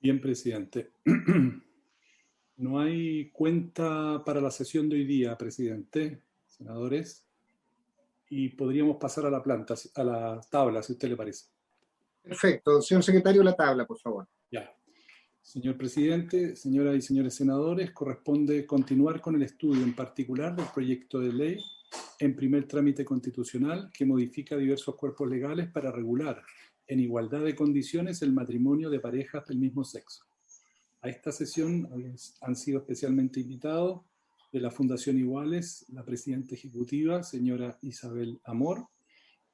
Bien, presidente. No hay cuenta para la sesión de hoy día, presidente, senadores, y podríamos pasar a a la tabla, si a usted le parece. Perfecto. Señor secretario, la tabla, por favor. Ya. Señor presidente, señoras y señores senadores, corresponde continuar con el estudio en particular del proyecto de ley en primer trámite constitucional que modifica diversos cuerpos legales para regular en igualdad de condiciones el matrimonio de parejas del mismo sexo. A esta sesión han sido especialmente invitados de la Fundación Iguales, la presidenta ejecutiva, señora Isabel Amor,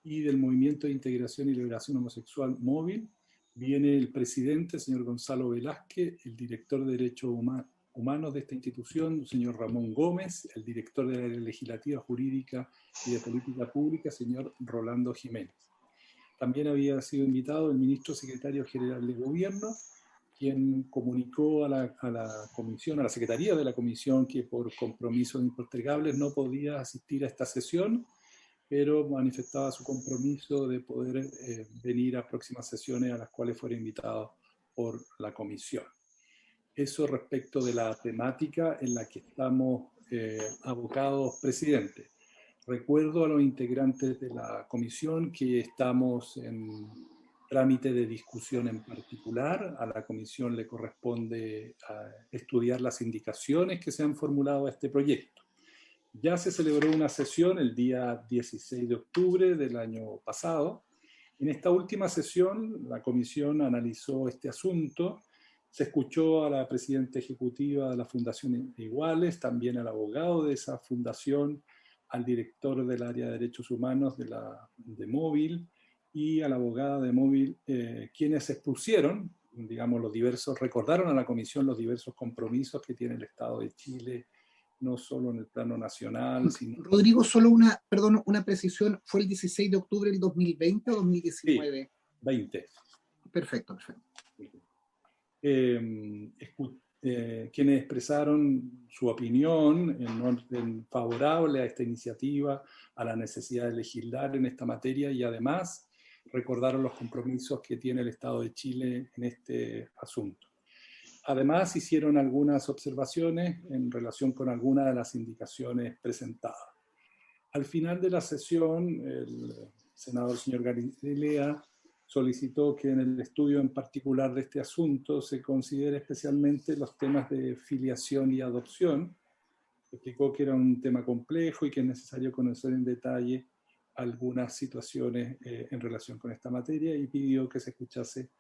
y del Movimiento de Integración y Liberación Homosexual Móvil. Viene el presidente, señor Gonzalo Velázquez, el director de Derechos Humanos de esta institución, señor Ramón Gómez, el director de la área legislativa, jurídica y de política pública, señor Rolando Jiménez. También había sido invitado el ministro secretario general de Gobierno, quien comunicó a la comisión, a la secretaría de la comisión, que por compromisos impostergables no podía asistir a esta sesión, pero manifestaba su compromiso de poder venir a próximas sesiones a las cuales fuera invitado por la comisión. Eso respecto de la temática en la que estamos abocados, presidente. Recuerdo a los integrantes de la comisión que estamos en trámite de discusión en particular. A la comisión le corresponde estudiar las indicaciones que se han formulado a este proyecto. Ya se celebró una sesión el día 16 de octubre del año pasado. En esta última sesión, la comisión analizó este asunto. Se escuchó a la presidenta ejecutiva de la Fundación Iguales, también al abogado de esa fundación, al director del área de derechos humanos de Móvil y a la abogada de Móvil, quienes expusieron, digamos, recordaron a la comisión los diversos compromisos que tiene el Estado de Chile, no solo en el plano nacional, sino Rodrigo, solo una precisión. ¿Fue el 16 de octubre del 2020 o sí, 2019? 20. Perfecto, perfecto. Quienes expresaron su opinión en orden favorable a esta iniciativa, a la necesidad de legislar en esta materia y además recordaron los compromisos que tiene el Estado de Chile en este asunto. Además, hicieron algunas observaciones en relación con algunas de las indicaciones presentadas. Al final de la sesión, el senador señor Garilea solicitó que en el estudio en particular de este asunto se considere especialmente los temas de filiación y adopción. Explicó que era un tema complejo y que es necesario conocer en detalle algunas situaciones en relación con esta materia y pidió que se escuchase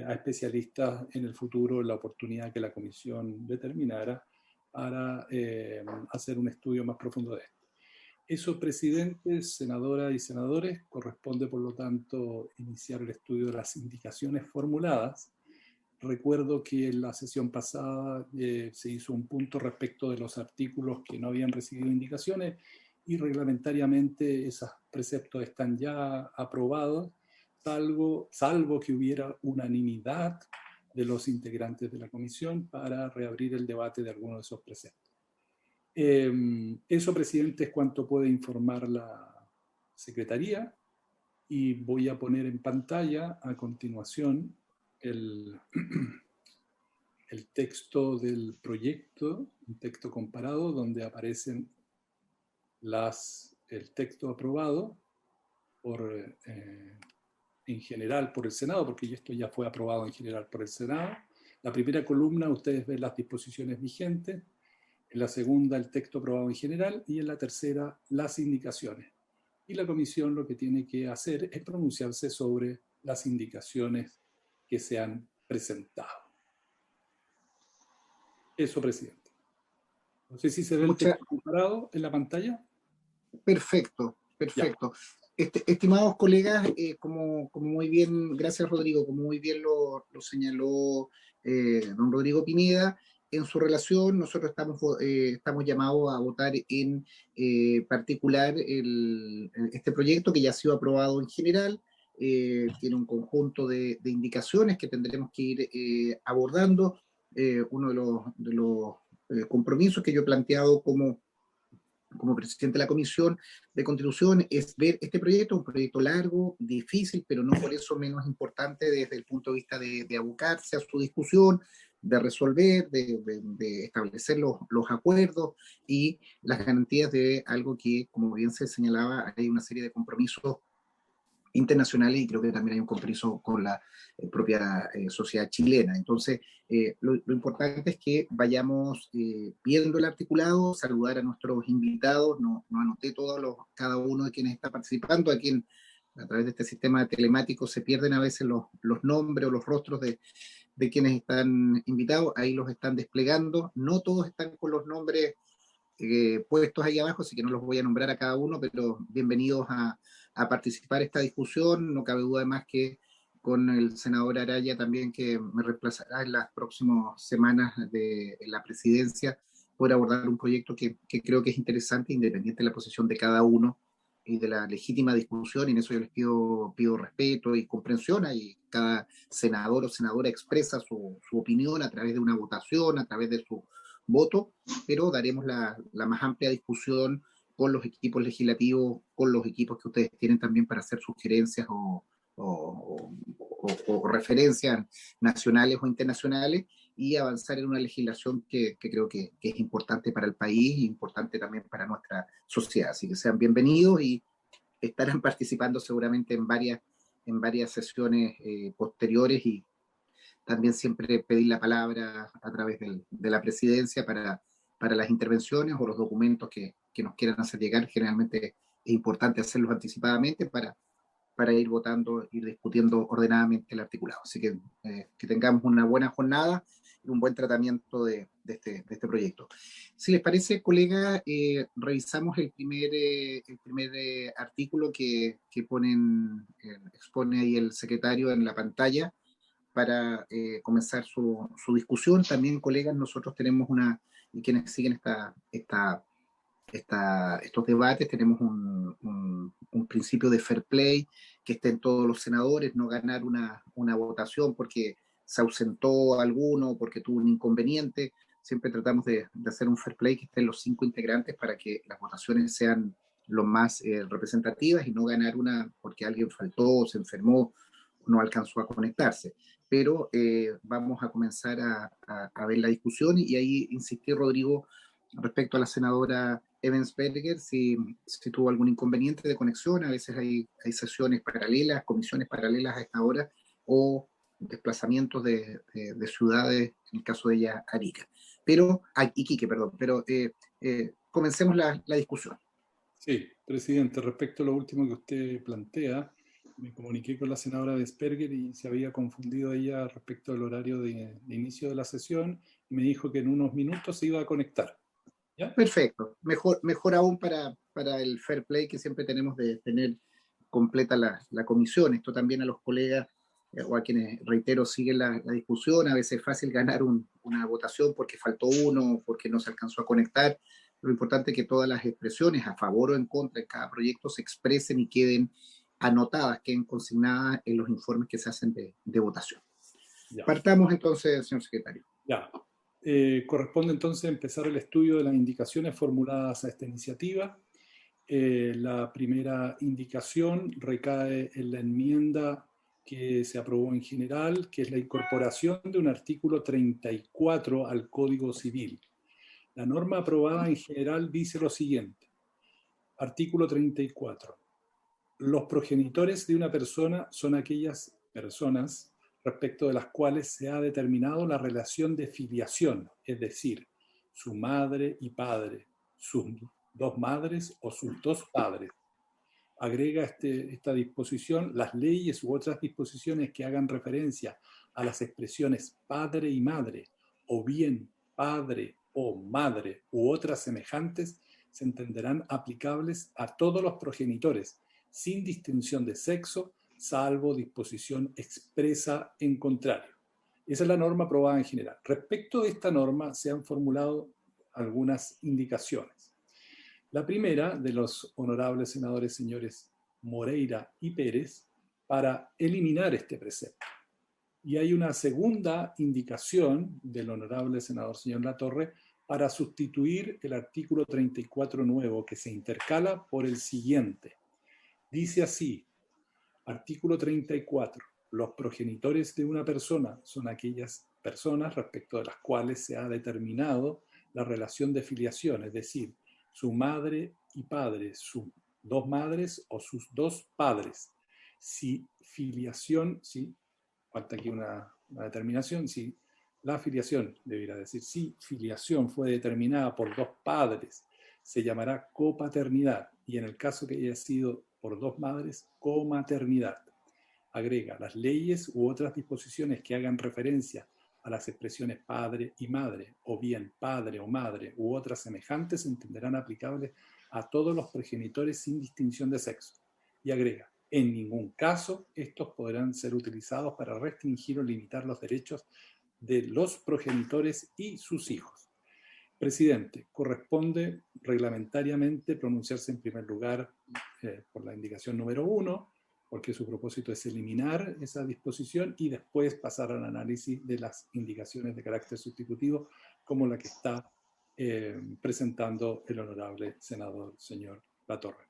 a especialistas en el futuro en la oportunidad que la comisión determinara para hacer un estudio más profundo de esto. Eso, presidentes, senadoras y senadores, corresponde por lo tanto iniciar el estudio de las indicaciones formuladas. Recuerdo que en la sesión pasada se hizo un punto respecto de los artículos que no habían recibido indicaciones y reglamentariamente esos preceptos están ya aprobados, salvo que hubiera unanimidad de los integrantes de la comisión para reabrir el debate de algunos de esos preceptos. Eso, presidente, es cuanto puede informar la Secretaría y voy a poner en pantalla a continuación el, el texto del proyecto, un texto comparado donde aparecen el texto aprobado en general por el Senado, porque esto ya fue aprobado en general por el Senado. La primera columna ustedes ven las disposiciones vigentes, en la segunda el texto aprobado en general y en la tercera las indicaciones. Y la comisión lo que tiene que hacer es pronunciarse sobre las indicaciones que se han presentado. Eso, presidente. No sé si se ve el texto comparado en la pantalla. Perfecto, perfecto. Estimados colegas, como muy bien, gracias Rodrigo, como muy bien lo señaló don Rodrigo Pineda, en su relación nosotros estamos llamados a votar en particular este proyecto que ya ha sido aprobado en general. Tiene un conjunto de indicaciones que tendremos que ir abordando. Uno de los compromisos que yo he planteado como como presidente de la Comisión de Constitución, es ver este proyecto, un proyecto largo, difícil, pero no por eso menos importante desde el punto de vista de abocarse a su discusión, de resolver, de establecer los acuerdos y las garantías de algo que, como bien se señalaba, hay una serie de compromisos internacionales y creo que también hay un compromiso con la propia sociedad chilena. Entonces, lo importante es que vayamos viendo el articulado, saludar a nuestros invitados, no anoté cada uno de quienes está participando, a través de este sistema telemático se pierden a veces los nombres o los rostros de quienes están invitados, ahí los están desplegando, no todos están con los nombres puestos ahí abajo, así que no los voy a nombrar a cada uno, pero bienvenidos a participar en esta discusión. No cabe duda además que con el senador Araya también, que me reemplazará en las próximas semanas de la presidencia, poder abordar un proyecto que creo que es interesante, independiente de la posición de cada uno y de la legítima discusión, y en eso yo les pido respeto y comprensión. Y cada senador o senadora expresa su opinión a través de una votación, a través de su voto, pero daremos la más amplia discusión con los equipos legislativos, con los equipos que ustedes tienen también para hacer sugerencias o referencias nacionales o internacionales, y avanzar en una legislación que creo que es importante para el país y importante también para nuestra sociedad. Así que sean bienvenidos y estarán participando seguramente en varias sesiones posteriores, y también siempre pedir la palabra a través de la presidencia para las intervenciones o los documentos que nos quieran hacer llegar. Generalmente es importante hacerlos anticipadamente para ir votando, ir discutiendo ordenadamente el articulado. Así que tengamos una buena jornada y un buen tratamiento de este proyecto. Si les parece, colega, revisamos el primer artículo que expone ahí el secretario en la pantalla para comenzar su discusión. También, colegas, nosotros tenemos y quienes siguen estos debates, tenemos un principio de fair play, que estén todos los senadores, no ganar una votación porque se ausentó alguno, porque tuvo un inconveniente. Siempre tratamos de hacer un fair play que estén los 5 integrantes para que las votaciones sean lo más representativas, y no ganar una porque alguien faltó, se enfermó, no alcanzó a conectarse. Pero vamos a comenzar a ver la discusión, y ahí insistí, Rodrigo, respecto a la senadora Ebensberger, si tuvo algún inconveniente de conexión. A veces hay sesiones paralelas, comisiones paralelas a esta hora, o desplazamientos de ciudades, en el caso de ella, Arica. Iquique, perdón. Pero comencemos la discusión. Sí, presidente, respecto a lo último que usted plantea, me comuniqué con la senadora Vesperger y se había confundido ella respecto al horario de inicio de la sesión, y me dijo que en unos minutos se iba a conectar. ¿Ya? Perfecto. Mejor aún para el fair play que siempre tenemos de tener completa la comisión. Esto también a los colegas o a quienes, reitero, siguen la discusión. A veces es fácil ganar una votación porque faltó uno, porque no se alcanzó a conectar. Lo importante es que todas las expresiones a favor o en contra de cada proyecto se expresen y queden anotadas, queden consignadas en los informes que se hacen de votación. Ya. Partamos entonces, señor secretario. Ya. Corresponde entonces empezar el estudio de las indicaciones formuladas a esta iniciativa. La primera indicación recae en la enmienda que se aprobó en general, que es la incorporación de un artículo 34 al Código Civil. La norma aprobada en general dice lo siguiente. Artículo 34. Los progenitores de una persona son aquellas personas respecto de las cuales se ha determinado la relación de filiación, es decir, su madre y padre, sus 2 madres o sus 2 padres. Agrega esta disposición las leyes u otras disposiciones que hagan referencia a las expresiones padre y madre, o bien padre o madre u otras semejantes, se entenderán aplicables a todos los progenitores, sin distinción de sexo, salvo disposición expresa en contrario. Esa es la norma aprobada en general. Respecto de esta norma se han formulado algunas indicaciones. La primera, de los honorables senadores señores Moreira y Pérez, para eliminar este precepto. Y hay una segunda indicación del honorable senador señor Latorre para sustituir el artículo 34 nuevo que se intercala por el siguiente. Dice así, artículo 34. Los progenitores de una persona son aquellas personas respecto de las cuales se ha determinado la relación de filiación, es decir, su madre y padre, sus dos madres o sus dos padres. Si filiación, sí, falta aquí una determinación, si la filiación, debería decir, si filiación fue determinada por dos padres, se llamará copaternidad, y en el caso que haya sido por dos madres, comaternidad. Agrega, las leyes u otras disposiciones que hagan referencia a las expresiones padre y madre, o bien padre o madre, u otras semejantes, se entenderán aplicables a todos los progenitores sin distinción de sexo. Y agrega, en ningún caso estos podrán ser utilizados para restringir o limitar los derechos de los progenitores y sus hijos. Presidente, corresponde reglamentariamente pronunciarse en primer lugar por la indicación número 1, porque su propósito es eliminar esa disposición y después pasar al análisis de las indicaciones de carácter sustitutivo, como la que está presentando el honorable senador señor Latorre.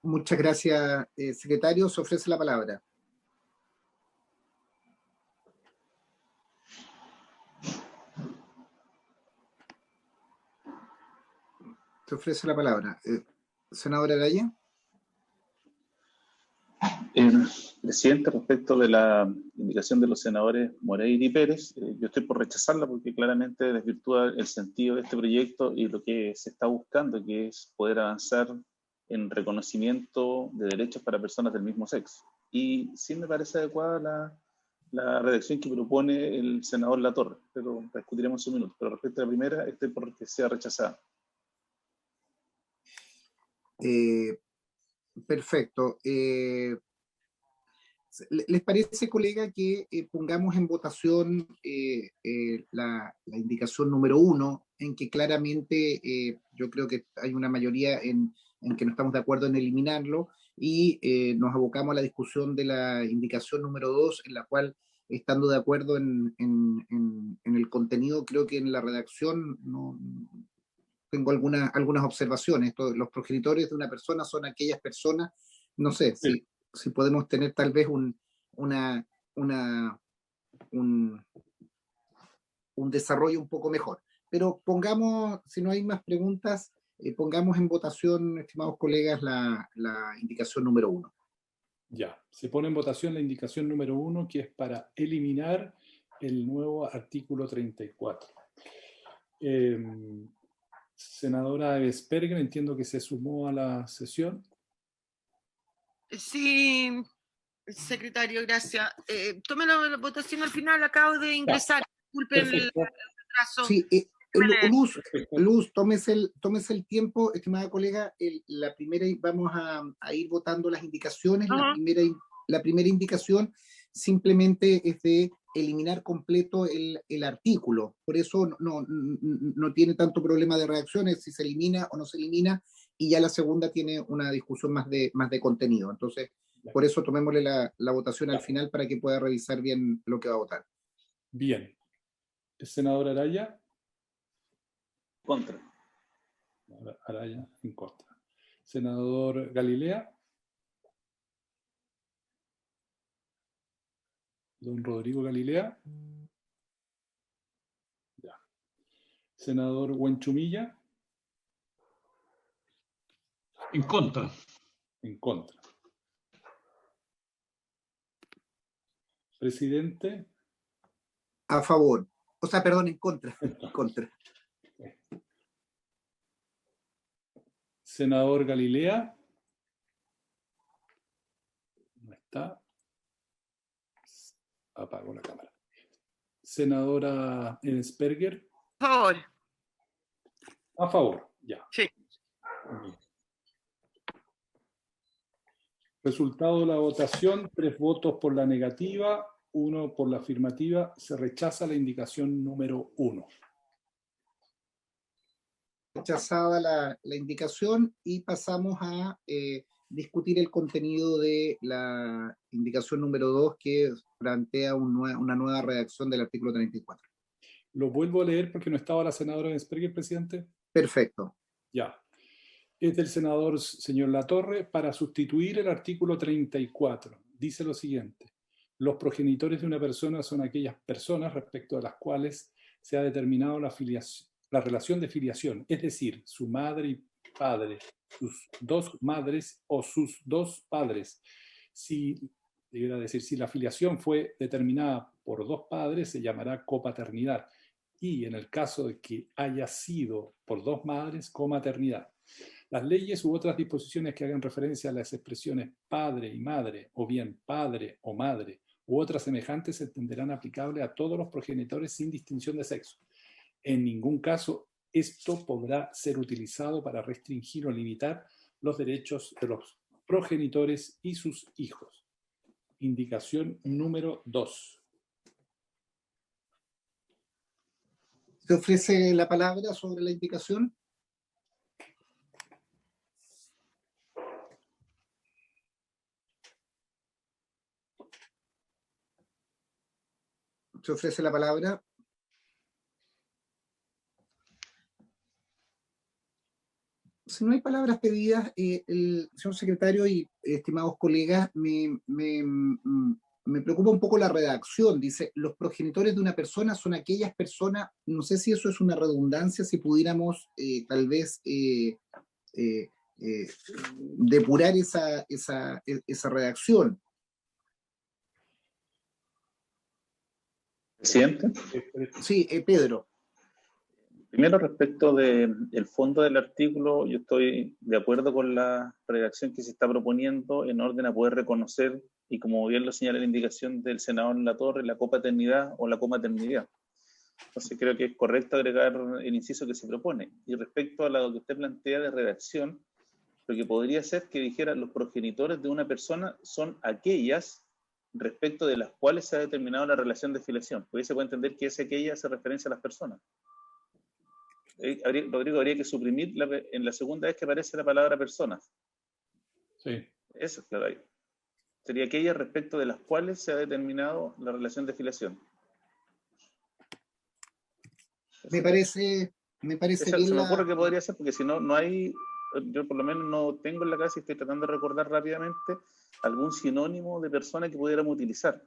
Muchas gracias, secretario. Se ofrece la palabra. Se ofrece la palabra. Senadora Araya. Presidente, respecto de la indicación de los senadores Moreira y Pérez, yo estoy por rechazarla porque claramente desvirtúa el sentido de este proyecto y lo que se está buscando, que es poder avanzar en reconocimiento de derechos para personas del mismo sexo. Y sí me parece adecuada la redacción que propone el senador Latorre, pero discutiremos un minuto. Pero respecto a la primera, estoy por que sea rechazada. Perfecto. ¿Les parece, colega, que pongamos en votación la indicación número 1, en que claramente yo creo que hay una mayoría en que no estamos de acuerdo en eliminarlo, y nos abocamos a la discusión de la indicación número 2, en la cual, estando de acuerdo en el contenido, creo que en la redacción no tengo algunas observaciones? Los progenitores de una persona son aquellas personas, no sé, si podemos tener tal vez un desarrollo un poco mejor. Pero pongamos, si no hay más preguntas, pongamos en votación, estimados colegas, la indicación número 1. Ya, se pone en votación la indicación número 1, que es para eliminar el nuevo artículo 34. Senadora Vesperger, entiendo que se sumó a la sesión. Sí, secretario, gracias. Tome la votación al final, acabo de ingresar. Disculpen el retraso. Sí, Luz, tómese el tiempo, estimada colega. La primera, vamos a ir votando las indicaciones. La primera indicación simplemente es de eliminar completo el artículo. Por eso no tiene tanto problema de reacciones, si se elimina o no se elimina, y ya la segunda tiene una discusión más de contenido. Entonces, por eso tomémosle la votación al final para que pueda revisar bien lo que va a votar. Bien. Senador Araya. Contra. Araya en contra. Senador Galilea. Don Rodrigo Galilea. Ya. Senador Huenchumilla. En contra. En contra. Presidente. A favor. O sea, perdón, en contra. En contra. Senador Galilea. No está. Apago la cámara. Senadora Ensperger. A favor. A favor, ya. Sí. Bien. Resultado de la votación: 3 votos por la negativa, 1 por la afirmativa. Se rechaza la indicación número 1. Rechazada la indicación, y pasamos a discutir el contenido de la indicación número 2, que plantea una nueva redacción del artículo 34. Lo vuelvo a leer porque no estaba la senadora Bensperger, presidente. Perfecto. Ya. Es del senador señor Latorre para sustituir el artículo 34. Dice lo siguiente. Los progenitores de una persona son aquellas personas respecto a las cuales se ha determinado la relación de filiación, es decir, su madre y padre, sus dos madres o sus dos padres. Si la filiación fue determinada por dos padres, se llamará copaternidad. Y en el caso de que haya sido por dos madres, comaternidad. Las leyes u otras disposiciones que hagan referencia a las expresiones padre y madre, o bien padre o madre, u otras semejantes, se entenderán aplicables a todos los progenitores sin distinción de sexo. En ningún caso esto podrá ser utilizado para restringir o limitar los derechos de los progenitores y sus hijos. Indicación número 2. ¿Se ofrece la palabra sobre la indicación? ¿Se ofrece la palabra? Si no hay palabras pedidas, el señor secretario y estimados colegas, me preocupa un poco la redacción. Dice, los progenitores de una persona son aquellas personas, no sé si eso es una redundancia, si pudiéramos tal vez depurar esa redacción. Presidente. Sí, Pedro. Primero, respecto del fondo del artículo, yo estoy de acuerdo con la redacción que se está proponiendo en orden a poder reconocer, y como bien lo señala la indicación del senador Latorre, la copaternidad o la comaternidad. Entonces creo que es correcto agregar el inciso que se propone. Y respecto a lo que usted plantea de redacción, lo que podría ser que dijera los progenitores de una persona son aquellas respecto de las cuales se ha determinado la relación de filiación. Porque se puede entender que ese aquella hace referencia a las personas. Rodrigo, habría que suprimir en la segunda vez que aparece la palabra personas. Sí. Eso es claro ahí. Sería aquella respecto de las cuales se ha determinado la relación de filiación. Me parece Eso, bien se me ocurre que podría ser, porque si no, no hay, yo por lo menos no tengo en la cabeza y estoy tratando de recordar rápidamente algún sinónimo de persona que pudiéramos utilizar.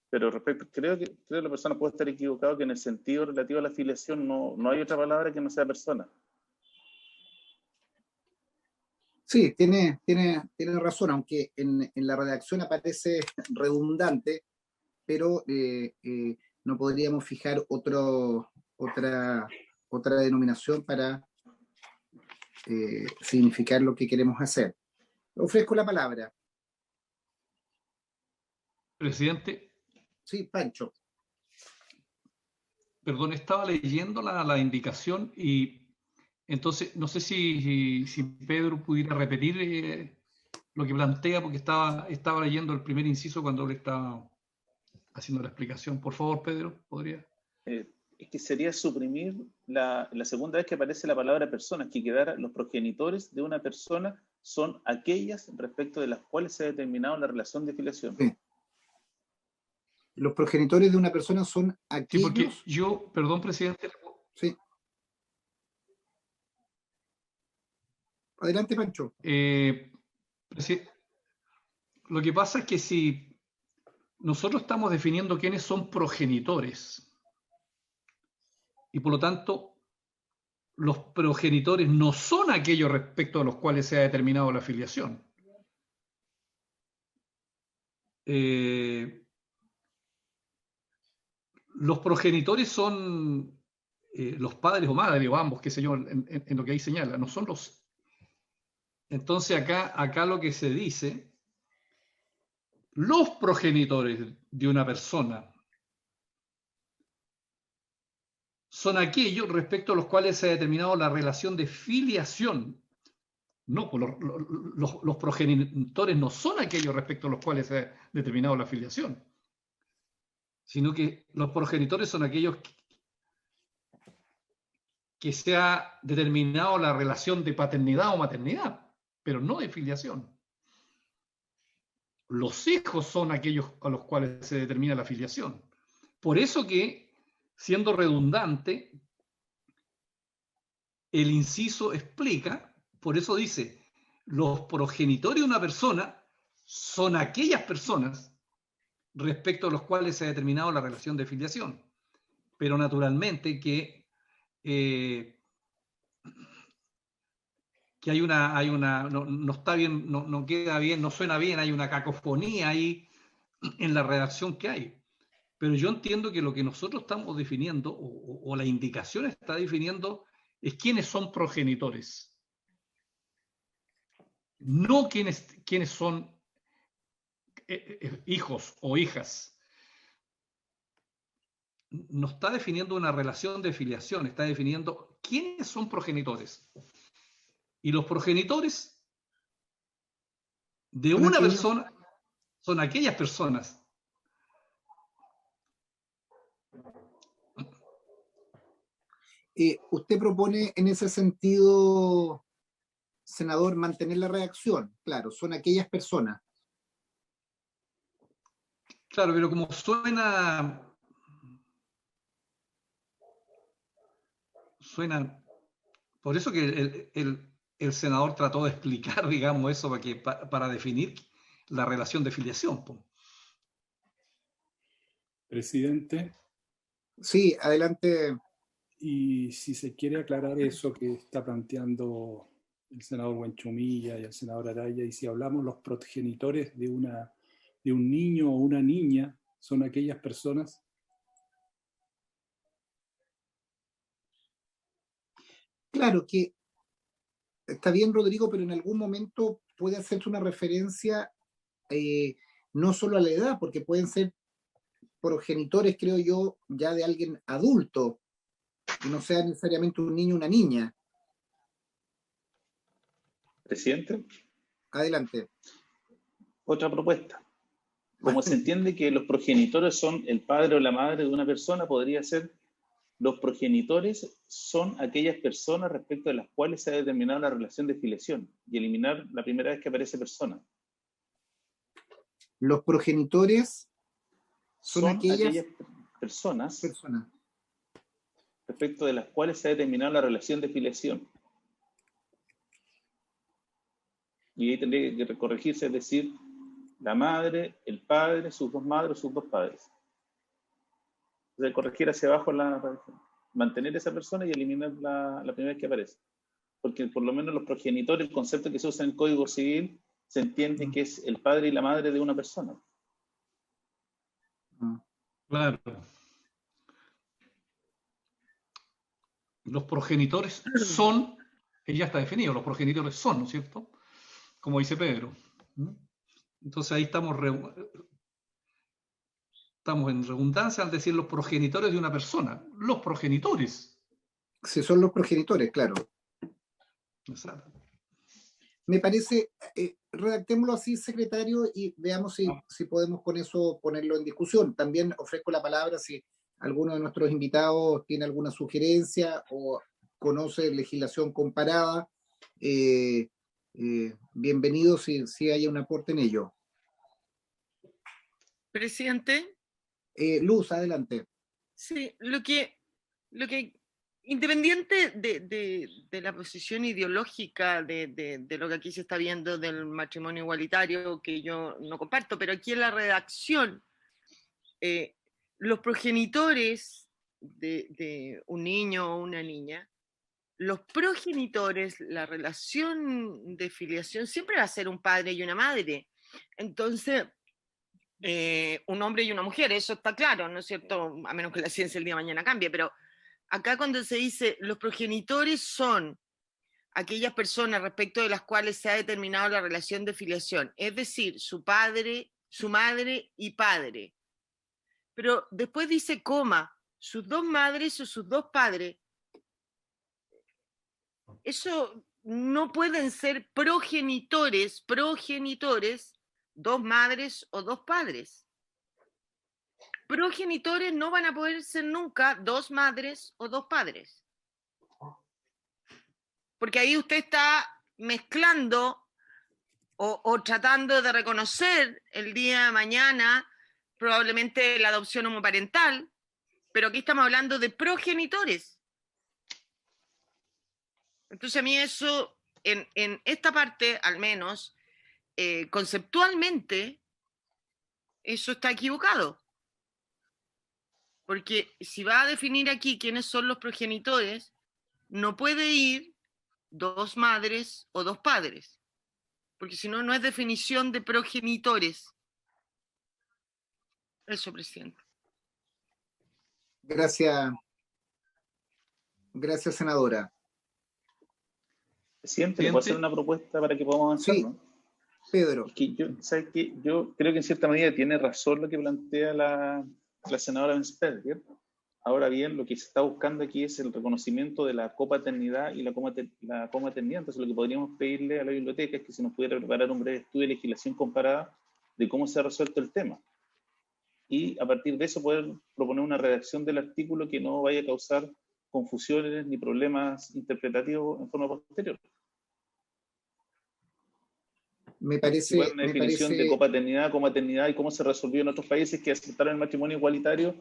Pero creo que la persona puede estar equivocada, que en el sentido relativo a la filiación no hay otra palabra que no sea persona. Sí, tiene razón, aunque en la redacción aparece redundante, pero no podríamos fijar otra denominación para significar lo que queremos hacer. Ofrezco la palabra. Presidente. Sí, Pancho. Perdón, estaba leyendo la indicación y entonces no sé si Pedro pudiera repetir lo que plantea, porque estaba leyendo el primer inciso cuando le estaba haciendo la explicación. Por favor, Pedro, ¿podría? Es que sería suprimir la segunda vez que aparece la palabra personas, que quedara los progenitores de una persona son aquellas respecto de las cuales se ha determinado la relación de filiación. Sí. Los progenitores de una persona son aquellos... Sí, porque yo, perdón, presidente. Sí. Adelante, Pancho. Lo que pasa es que si nosotros estamos definiendo quiénes son progenitores, y por lo tanto los progenitores no son aquellos respecto a los cuales se ha determinado la filiación. Los progenitores son los padres o madres, o ambos, qué sé yo, en lo que ahí señala, no son los... Entonces acá lo que se dice, los progenitores de una persona son aquellos respecto a los cuales se ha determinado la relación de filiación. No, pues los progenitores no son aquellos respecto a los cuales se ha determinado la filiación, sino que los progenitores son aquellos que se ha determinado la relación de paternidad o maternidad, pero no de filiación. Los hijos son aquellos a los cuales se determina la filiación. Por eso que siendo redundante, el inciso explica, por eso dice, los progenitores de una persona son aquellas personas respecto a los cuales se ha determinado la relación de filiación. Pero naturalmente que no está bien, no queda bien, no suena bien, hay una cacofonía ahí en la redacción que hay. Pero yo entiendo que lo que nosotros estamos definiendo, o la indicación está definiendo, es quiénes son progenitores. No quiénes son hijos o hijas. No está definiendo una relación de filiación, está definiendo quiénes son progenitores. Y los progenitores de una persona son aquellas personas. Usted propone en ese sentido, senador, mantener la redacción. Claro, son aquellas personas. Claro, pero como suena, por eso que el senador trató de explicar, digamos, eso para definir la relación de filiación. Presidente. Sí, adelante. Y si se quiere aclarar eso que está planteando el senador Buenchumilla y el senador Araya, y si hablamos los progenitores de un niño o una niña, son aquellas personas. Claro que está bien, Rodrigo, pero en algún momento puede hacerse una referencia no solo a la edad, porque pueden ser progenitores, creo yo, ya de alguien adulto, y no sea necesariamente un niño o una niña. Presidente. Adelante. Otra propuesta. Como se entiende que los progenitores son el padre o la madre de una persona, podría ser los progenitores son aquellas personas respecto de las cuales se ha determinado la relación de filiación y eliminar la primera vez que aparece persona. Los progenitores son aquellas personas respecto de las cuales se ha determinado la relación de filiación. Y ahí tendría que corregirse, es decir, la madre, el padre, sus dos madres, sus dos padres. Entonces, corregir hacia abajo, mantener esa persona y eliminar la primera vez que aparece. Porque por lo menos los progenitores, el concepto que se usa en el Código Civil, se entiende que es el padre y la madre de una persona. Claro. Los progenitores son, ya está definido, los progenitores son, ¿no es cierto? Como dice Pedro. Entonces ahí estamos en redundancia al decir los progenitores de una persona. Los progenitores. Sí, son los progenitores, claro. Exacto. Me parece, redactémoslo así, secretario, y veamos si podemos con eso ponerlo en discusión. También ofrezco la palabra si alguno de nuestros invitados tiene alguna sugerencia o conoce legislación comparada. Bienvenido si hay un aporte en ello. Presidente. Luz, adelante. Sí, lo que independiente de la posición ideológica de lo que aquí se está viendo del matrimonio igualitario, que yo no comparto, pero aquí en la redacción, los progenitores de un niño o una niña, los progenitores, la relación de filiación siempre va a ser un padre y una madre. Entonces, un hombre y una mujer, eso está claro, ¿no es cierto? A menos que la ciencia el día de mañana cambie, pero acá cuando se dice los progenitores son aquellas personas respecto de las cuales se ha determinado la relación de filiación, es decir, su padre, su madre y padre. Pero después dice coma, sus dos madres o sus dos padres. Eso no pueden ser progenitores, dos madres o dos padres. Progenitores no van a poder ser nunca dos madres o dos padres. Porque ahí usted está mezclando o tratando de reconocer el día de mañana probablemente la adopción homoparental, pero aquí estamos hablando de progenitores. Entonces a mí eso, en esta parte al menos, conceptualmente, eso está equivocado. Porque si va a definir aquí quiénes son los progenitores, no puede ir 2 madres o 2 padres, porque si no, no es definición de progenitores. Eso, presidente. Gracias, senadora. Presidente, ¿le puedo hacer una propuesta para que podamos avanzar? Sí, ¿no? Pedro. Es que ¿sabes qué? Yo creo que en cierta medida tiene razón lo que plantea la senadora Bensperger. Ahora bien, lo que se está buscando aquí es el reconocimiento de la copaternidad y la comaternidad. Entonces, lo que podríamos pedirle a la biblioteca es que se nos pudiera preparar un breve estudio de legislación comparada de cómo se ha resuelto el tema. Y a partir de eso poder proponer una redacción del artículo que no vaya a causar confusiones ni problemas interpretativos en forma posterior. Me parece... Igual una definición de copaternidad, comaternidad y cómo se resolvió en otros países que aceptaron el matrimonio igualitario,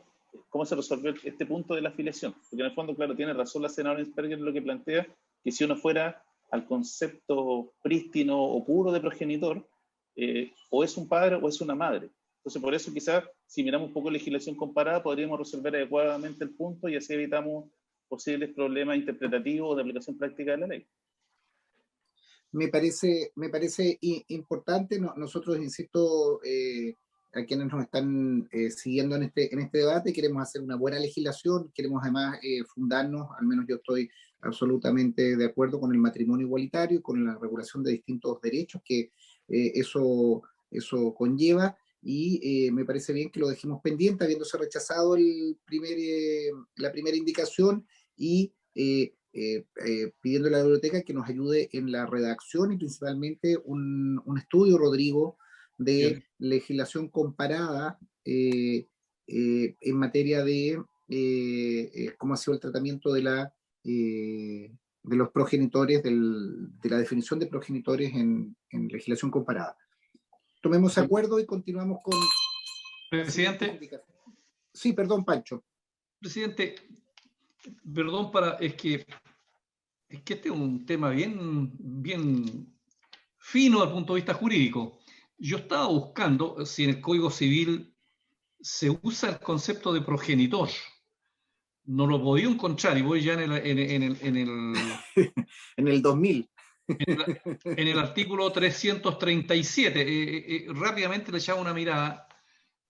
cómo se resolvió este punto de la afiliación. Porque en el fondo, claro, tiene razón la senadora Bensperger en lo que plantea, que si uno fuera al concepto prístino o puro de progenitor, o es un padre o es una madre. Entonces, por eso quizás, si miramos un poco legislación comparada, podríamos resolver adecuadamente el punto y así evitamos posibles problemas interpretativos o de aplicación práctica de la ley. Me parece importante. Nosotros, insisto, a quienes nos están siguiendo en este debate, queremos hacer una buena legislación, queremos además fundarnos, al menos yo estoy absolutamente de acuerdo con el matrimonio igualitario y con la regulación de distintos derechos que eso conlleva, y me parece bien que lo dejemos pendiente, habiéndose rechazado la primera indicación, y pidiendo a la biblioteca que nos ayude en la redacción y principalmente un estudio, Rodrigo, de legislación comparada en materia de cómo ha sido el tratamiento de los progenitores, de la definición de progenitores en legislación comparada. Tomemos acuerdo y continuamos con... Presidente. Sí, perdón, Pancho. Presidente, perdón, es que este es un tema bien fino desde el punto de vista jurídico. Yo estaba buscando si en el Código Civil se usa el concepto de progenitor. No lo podía encontrar y voy ya en el 2000. En el artículo 337. Rápidamente le echaba una mirada.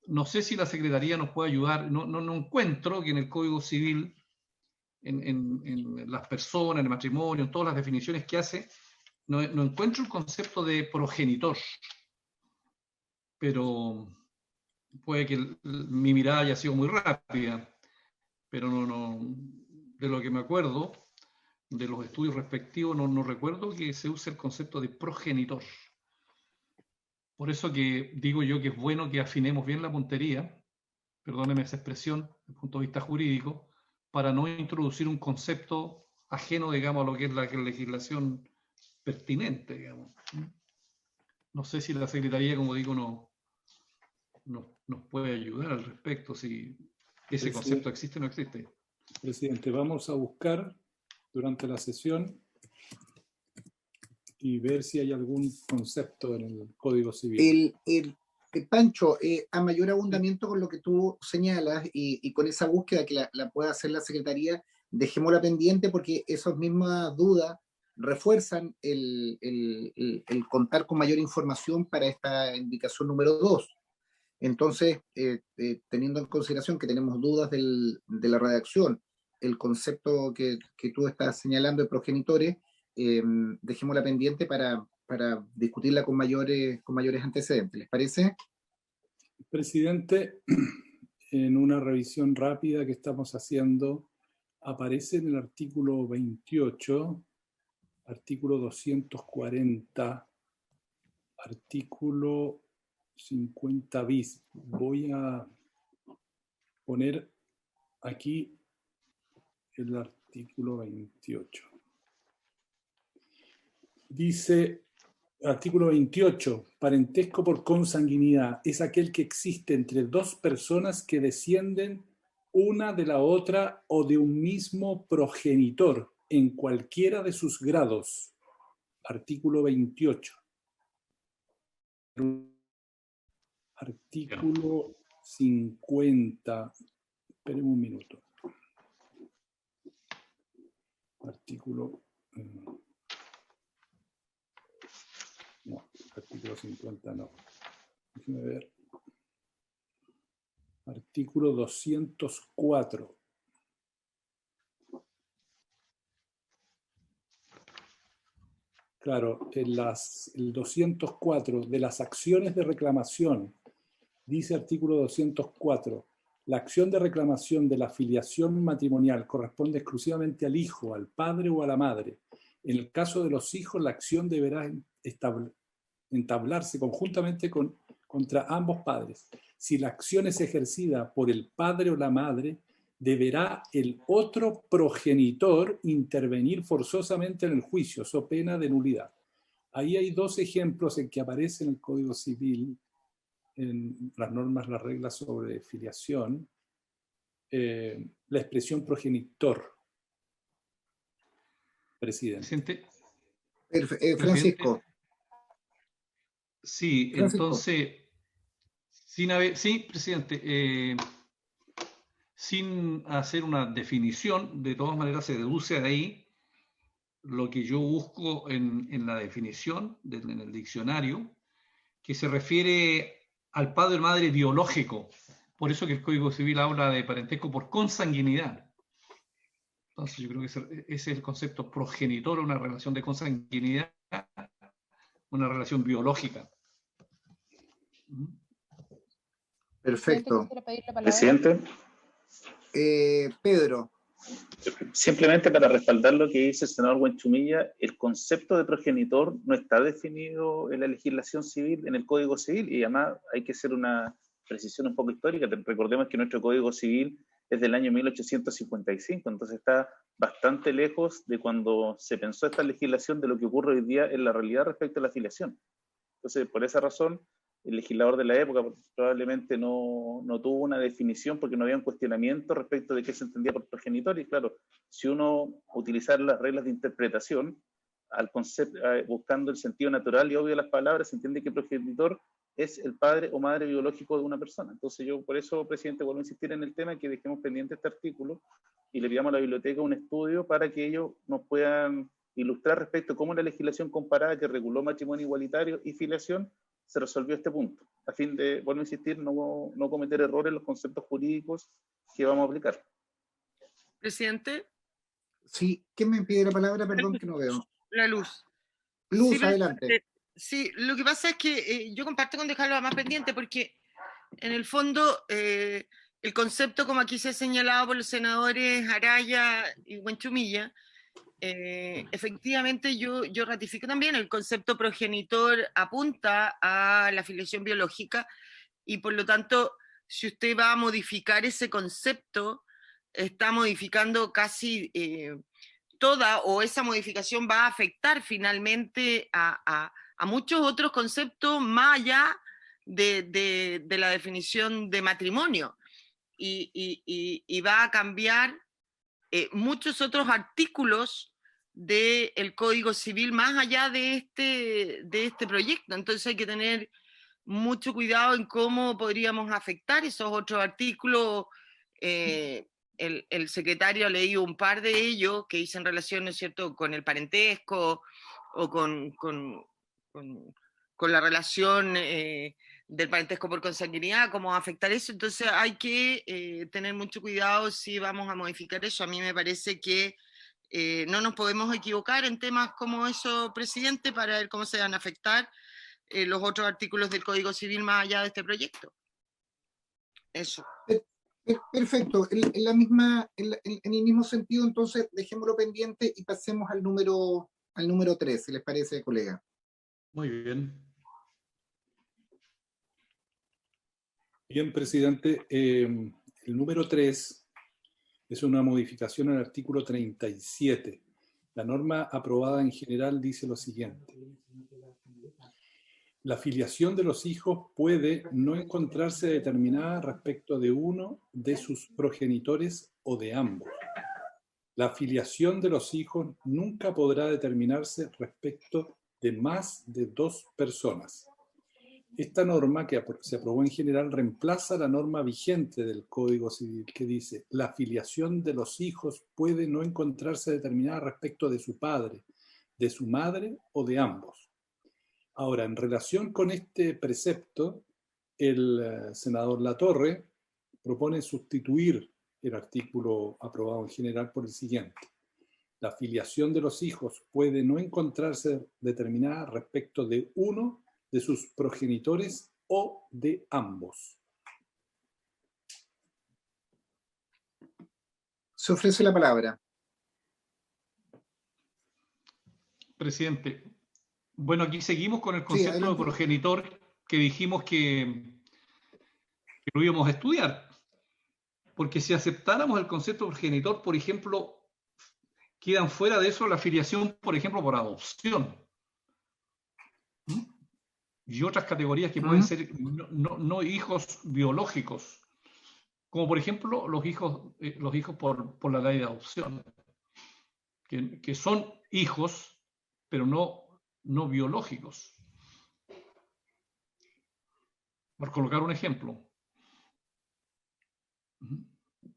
No sé si la Secretaría nos puede ayudar. No encuentro que en el Código Civil, en las personas, en el matrimonio, en todas las definiciones que hace, no encuentro el concepto de progenitor. Pero puede que mi mirada haya sido muy rápida. Pero de lo que me acuerdo, de los estudios respectivos, no recuerdo que se use el concepto de progenitor. Por eso que digo yo que es bueno que afinemos bien la puntería, perdóneme esa expresión, desde el punto de vista jurídico, para no introducir un concepto ajeno, digamos, a lo que es la legislación pertinente, digamos. No sé si la Secretaría, como digo, nos puede ayudar al respecto, si ese concepto existe o no existe. Presidente, vamos a buscar durante la sesión y ver si hay algún concepto en el Código Civil. Pancho, a mayor abundamiento con lo que tú señalas y con esa búsqueda que la pueda hacer la Secretaría, dejémosla pendiente, porque esas mismas dudas refuerzan el contar con mayor información para esta indicación número 2. Entonces, teniendo en consideración que tenemos dudas de la redacción, el concepto que tú estás señalando de progenitores, dejémosla pendiente para discutirla con mayores antecedentes. ¿Les parece? Presidente, en una revisión rápida que estamos haciendo, aparece en el artículo 28, artículo 240, artículo 50 bis. Voy a poner aquí el artículo 28. Dice, artículo 28, parentesco por consanguinidad es aquel que existe entre dos personas que descienden una de la otra o de un mismo progenitor en cualquiera de sus grados. Artículo 28. Artículo 50. Esperemos un minuto. Artículo... No, artículo 50 no. Déjeme ver. Artículo 204. Claro, el 204 de las acciones de reclamación, dice artículo 204, la acción de reclamación de la filiación matrimonial corresponde exclusivamente al hijo, al padre o a la madre. En el caso de los hijos, la acción deberá entablarse conjuntamente contra ambos padres. Si la acción es ejercida por el padre o la madre, deberá el otro progenitor intervenir forzosamente en el juicio, so pena de nulidad. Ahí hay dos ejemplos en que aparece en el Código Civil, en las normas, las reglas sobre filiación, la expresión progenitor. Presidente. Francisco. Sí, Francisco. entonces, sí, presidente, sin hacer una definición, de todas maneras se deduce de ahí lo que yo busco en la definición, en el diccionario, que se refiere al padre o madre biológico. Por eso que el Código Civil habla de parentesco por consanguinidad. Entonces yo creo que ese es el concepto progenitor, una relación de consanguinidad, una relación biológica. Perfecto. Presidente. Pedro. Simplemente para respaldar lo que dice el senador Buenchumilla, el concepto de progenitor no está definido en la legislación civil, en el Código Civil, y además hay que hacer una precisión un poco histórica. Recordemos que nuestro Código Civil es del año 1855, entonces está bastante lejos de cuando se pensó esta legislación de lo que ocurre hoy día en la realidad respecto a la filiación. Entonces, por esa razón, el legislador de la época probablemente no tuvo una definición porque no había un cuestionamiento respecto de qué se entendía por progenitor. Y claro, si uno utilizara las reglas de interpretación al concepto, buscando el sentido natural y obvio de las palabras, se entiende que progenitor es el padre o madre biológico de una persona. Entonces yo por eso, presidente, vuelvo a insistir en el tema, que dejemos pendiente este artículo y le pidamos a la biblioteca un estudio para que ellos nos puedan ilustrar respecto a cómo la legislación comparada que reguló matrimonio igualitario y filiación se resolvió este punto, a fin de, vuelvo a insistir, no cometer errores en los conceptos jurídicos que vamos a aplicar. Presidente. Sí, ¿quién me pide la palabra? Perdón que no veo. La Luz. Luz, Sí, adelante. Sí, lo que pasa es que yo comparto con dejarlo más pendiente porque en el fondo el concepto, como aquí se ha señalado por los senadores Araya y Buenchumilla, efectivamente yo ratifico también el concepto progenitor apunta a la filiación biológica y por lo tanto si usted va a modificar ese concepto está modificando casi toda, o esa modificación va a afectar finalmente a muchos otros conceptos más allá de la definición de matrimonio y va a cambiar muchos otros artículos del Código Civil más allá de este proyecto. Entonces hay que tener mucho cuidado en cómo podríamos afectar esos otros artículos. El secretario ha leído un par de ellos que dicen relación, ¿no es cierto?, con el parentesco o con la relación del parentesco por consanguinidad, cómo va a afectar eso. Entonces hay que tener mucho cuidado si vamos a modificar eso. A mí me parece que no nos podemos equivocar en temas como eso, presidente, para ver cómo se van a afectar los otros artículos del Código Civil más allá de este proyecto. Eso. Perfecto. En el mismo sentido, entonces, dejémoslo pendiente y pasemos al número 3, si les parece, colega. Muy bien. Bien, presidente. El número 3 es una modificación al artículo 37. La norma aprobada en general dice lo siguiente. La filiación de los hijos puede no encontrarse determinada respecto de uno de sus progenitores o de ambos. La filiación de los hijos nunca podrá determinarse respecto de más de dos personas. Esta norma, que se aprobó en general, reemplaza la norma vigente del Código Civil que dice: la filiación de los hijos puede no encontrarse determinada respecto de su padre, de su madre o de ambos. Ahora, en relación con este precepto, el senador Latorre propone sustituir el artículo aprobado en general por el siguiente: la filiación de los hijos puede no encontrarse determinada respecto de uno de sus progenitores o de ambos. Se ofrece la palabra. Presidente, bueno, aquí seguimos con el concepto de progenitor que dijimos que lo íbamos a estudiar. Porque si aceptáramos el concepto de progenitor, por ejemplo, quedan fuera de eso la filiación, por ejemplo, por adopción. Y otras categorías que pueden ser no hijos biológicos, como por ejemplo los hijos por la ley de adopción, que son hijos, pero no biológicos. Por colocar un ejemplo.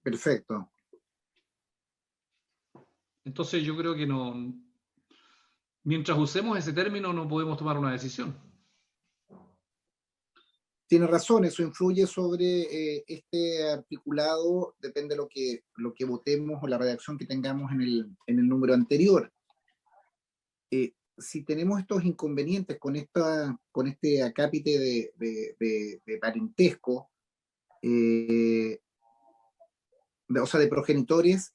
Perfecto. Entonces yo creo que no, mientras usemos ese término no podemos tomar una decisión. Tiene razón, eso influye sobre este articulado, depende de lo que votemos o la redacción que tengamos en el número anterior. Si tenemos estos inconvenientes con este acápite de parentesco, o sea, de progenitores,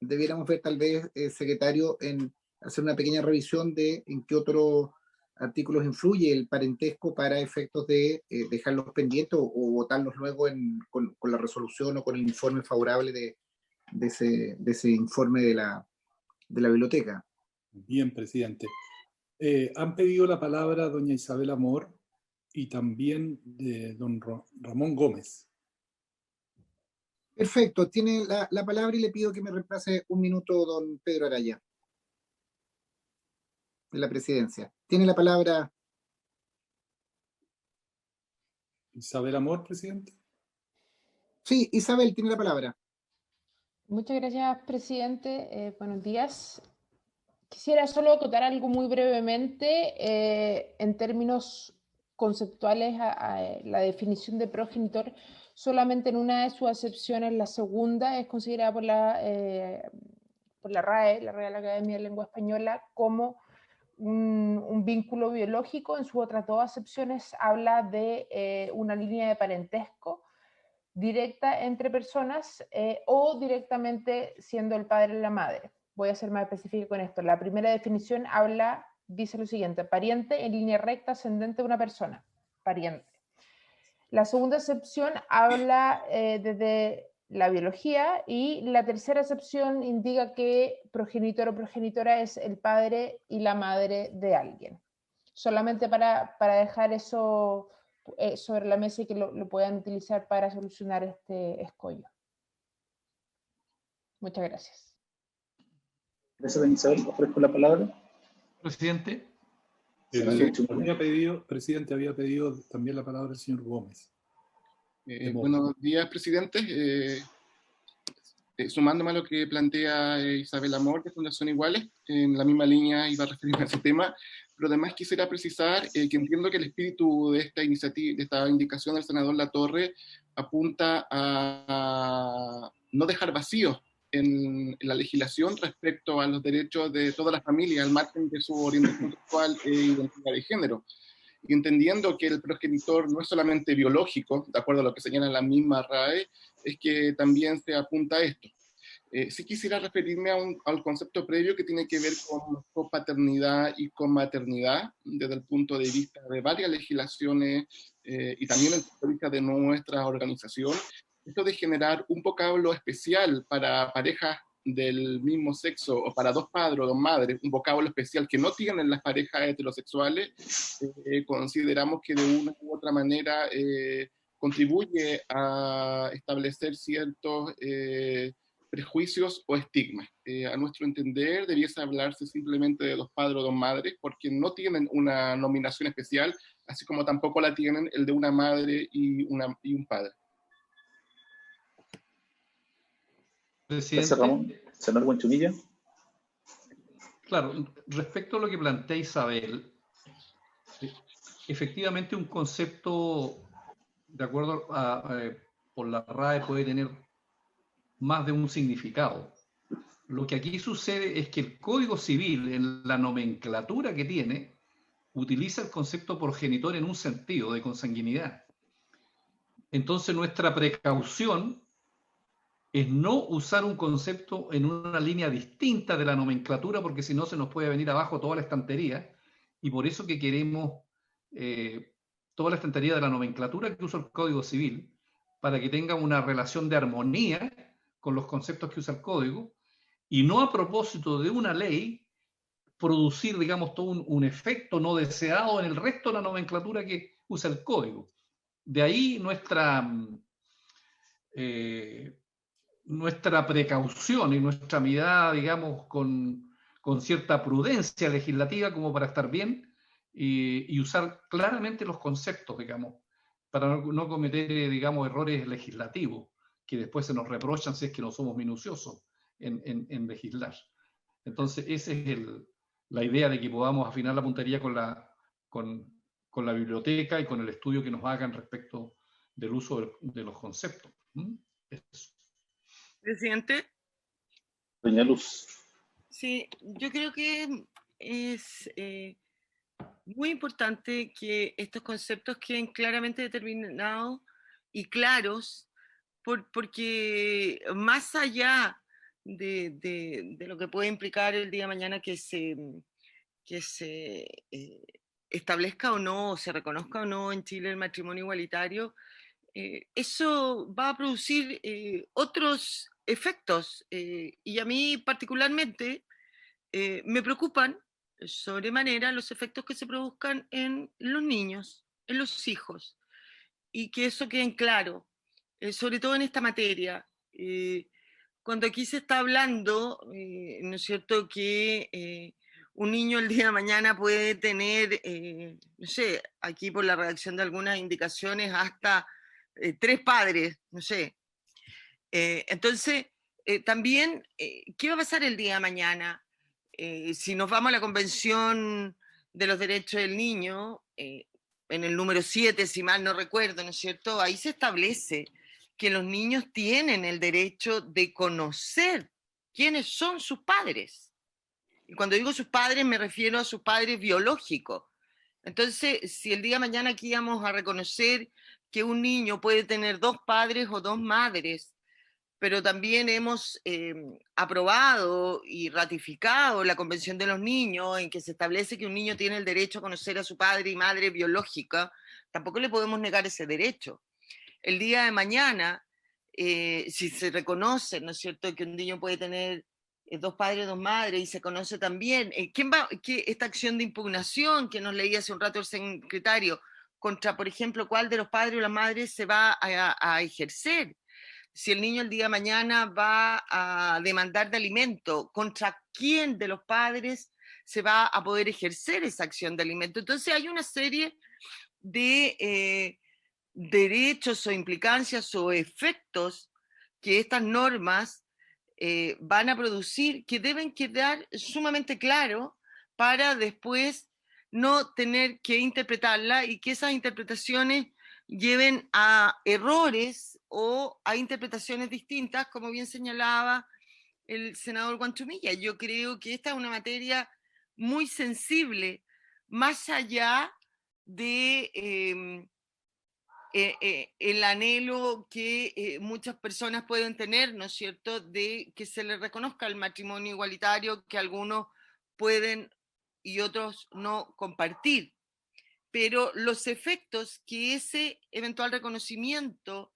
debiéramos ver tal vez, secretario, en hacer una pequeña revisión de en qué otros artículos influye el parentesco para efectos de dejarlos pendientes o votarlos luego con la resolución o con el informe favorable de ese informe de la biblioteca. Bien, presidente. Han pedido la palabra doña Isabel Amor y también de don Ramón Gómez. Perfecto, tiene la palabra y le pido que me reemplace un minuto don Pedro Araya, de la presidencia. Tiene la palabra. Isabel Amor, presidente. Sí, Isabel, tiene la palabra. Muchas gracias, presidente. Buenos días. Quisiera solo acotar algo muy brevemente en términos conceptuales a la definición de progenitor. Solamente en una de sus acepciones, la segunda, es considerada por la RAE, la Real Academia de Lengua Española, como un vínculo biológico. En sus otras dos acepciones habla de una línea de parentesco directa entre personas o directamente siendo el padre y la madre. Voy a ser más específico con esto. La primera definición dice lo siguiente: pariente en línea recta ascendente de una persona, pariente. La segunda acepción habla desde la biología, y la tercera acepción indica que progenitor o progenitora es el padre y la madre de alguien. Solamente para dejar eso sobre la mesa y que lo puedan utilizar para solucionar este escollo. Muchas gracias. Gracias, doña Isabel. Ofrezco la palabra. Presidente. Presidente, había pedido también la palabra el señor Gómez. Buenos días, presidente. Sumándome a lo que plantea Isabel Amor de Fundación Iguales, en la misma línea iba a referirme a ese tema, pero además quisiera precisar que entiendo que el espíritu de esta iniciativa, de esta indicación del senador Latorre, apunta a no dejar vacíos en la legislación respecto a los derechos de todas las familias, al margen de su orientación sexual e identidad de género. Y entendiendo que el progenitor no es solamente biológico, de acuerdo a lo que señala la misma RAE, es que también se apunta a esto. Sí quisiera referirme al concepto previo que tiene que ver con paternidad y con maternidad, desde el punto de vista de varias legislaciones y también desde el punto de vista de nuestra organización. Esto de generar un vocablo especial para parejas del mismo sexo o para dos padres o dos madres, un vocablo especial que no tienen las parejas heterosexuales, consideramos que de una u otra manera contribuye a establecer ciertos prejuicios o estigmas. A nuestro entender, debiese hablarse simplemente de dos padres o dos madres, porque no tienen una nominación especial, así como tampoco la tienen el de una madre y un padre. Presidente. Gracias, Ramón. Senador Huanchumilla. Claro, respecto a lo que plantea Isabel, efectivamente un concepto, de acuerdo por la RAE, puede tener más de un significado. Lo que aquí sucede es que el Código Civil, en la nomenclatura que tiene, utiliza el concepto progenitor en un sentido de consanguinidad. Entonces nuestra precaución es no usar un concepto en una línea distinta de la nomenclatura, porque si no se nos puede venir abajo toda la estantería, y por eso que queremos toda la estantería de la nomenclatura que usa el Código Civil, para que tenga una relación de armonía con los conceptos que usa el Código, y no a propósito de una ley producir, digamos, todo un efecto no deseado en el resto de la nomenclatura que usa el Código. De ahí nuestra precaución y nuestra mirada, digamos, con cierta prudencia legislativa como para estar bien y usar claramente los conceptos, digamos, para no cometer, digamos, errores legislativos que después se nos reprochan si es que no somos minuciosos en legislar. Entonces, esa es la idea de que podamos afinar la puntería con la biblioteca y con el estudio que nos hagan respecto del uso de los conceptos. Eso. Presidente. Doña Luz. Sí, yo creo que es muy importante que estos conceptos queden claramente determinados y claros, porque más allá de lo que puede implicar el día de mañana que se establezca o no, o se reconozca o no en Chile el matrimonio igualitario, eso va a producir otros efectos. Y a mí particularmente me preocupan sobremanera los efectos que se produzcan en los niños, en los hijos, y que eso quede claro, sobre todo en esta materia. Cuando aquí se está hablando, ¿no es cierto?, que un niño el día de mañana puede tener, no sé, aquí por la redacción de algunas indicaciones, hasta 3 padres, no sé. Entonces, también, ¿qué va a pasar el día de mañana? Si nos vamos a la Convención de los Derechos del Niño, en el número 7, si mal no recuerdo, ¿no es cierto?, ahí se establece que los niños tienen el derecho de conocer quiénes son sus padres. Y cuando digo sus padres, me refiero a sus padres biológicos. Entonces, si el día de mañana aquí vamos a reconocer que un niño puede tener 2 padres o 2 madres, pero también hemos aprobado y ratificado la Convención de los Niños, en que se establece que un niño tiene el derecho a conocer a su padre y madre biológica, tampoco le podemos negar ese derecho. El día de mañana, si se reconoce, ¿no es cierto?, que un niño puede tener 2 padres, 2 madres, y se conoce también, esta acción de impugnación que nos leía hace un rato el secretario, contra, por ejemplo, cuál de los padres o las madres se va a ejercer? Si el niño el día de mañana va a demandar de alimento, ¿contra quién de los padres se va a poder ejercer esa acción de alimento? Entonces hay una serie de derechos o implicancias o efectos que estas normas van a producir, que deben quedar sumamente claros para después no tener que interpretarla y que esas interpretaciones lleven a errores o a interpretaciones distintas, como bien señalaba el senador Huanchumilla. Yo creo que esta es una materia muy sensible, más allá de el anhelo que muchas personas pueden tener, ¿no es cierto?, de que se les reconozca el matrimonio igualitario, que algunos pueden y otros no compartir. Pero los efectos que ese eventual reconocimiento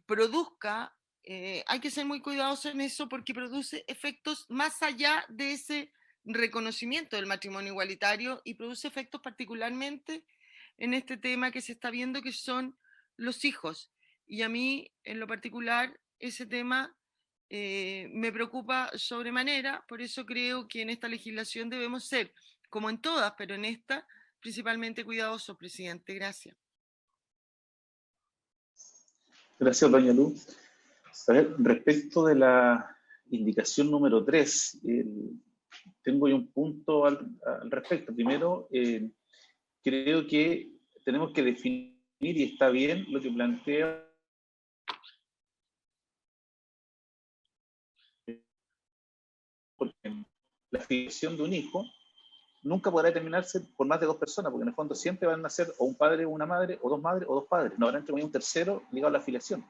produzca hay que ser muy cuidadosos en eso porque produce efectos más allá de ese reconocimiento del matrimonio igualitario y produce efectos particularmente en este tema que se está viendo, que son los hijos. Y a mí, en lo particular, ese tema me preocupa sobremanera, por eso creo que en esta legislación debemos ser, como en todas, pero en esta, principalmente cuidadosos, presidente. Gracias. Gracias, doña Luz. A ver, respecto de la indicación número 3, tengo yo un punto al respecto. Primero, creo que tenemos que definir, y está bien lo que plantea, porque la filiación de un hijo nunca podrá determinarse por más de dos personas, porque en el fondo siempre van a ser o un padre o una madre, o dos madres o dos padres. No habrá entre un tercero ligado a la filiación.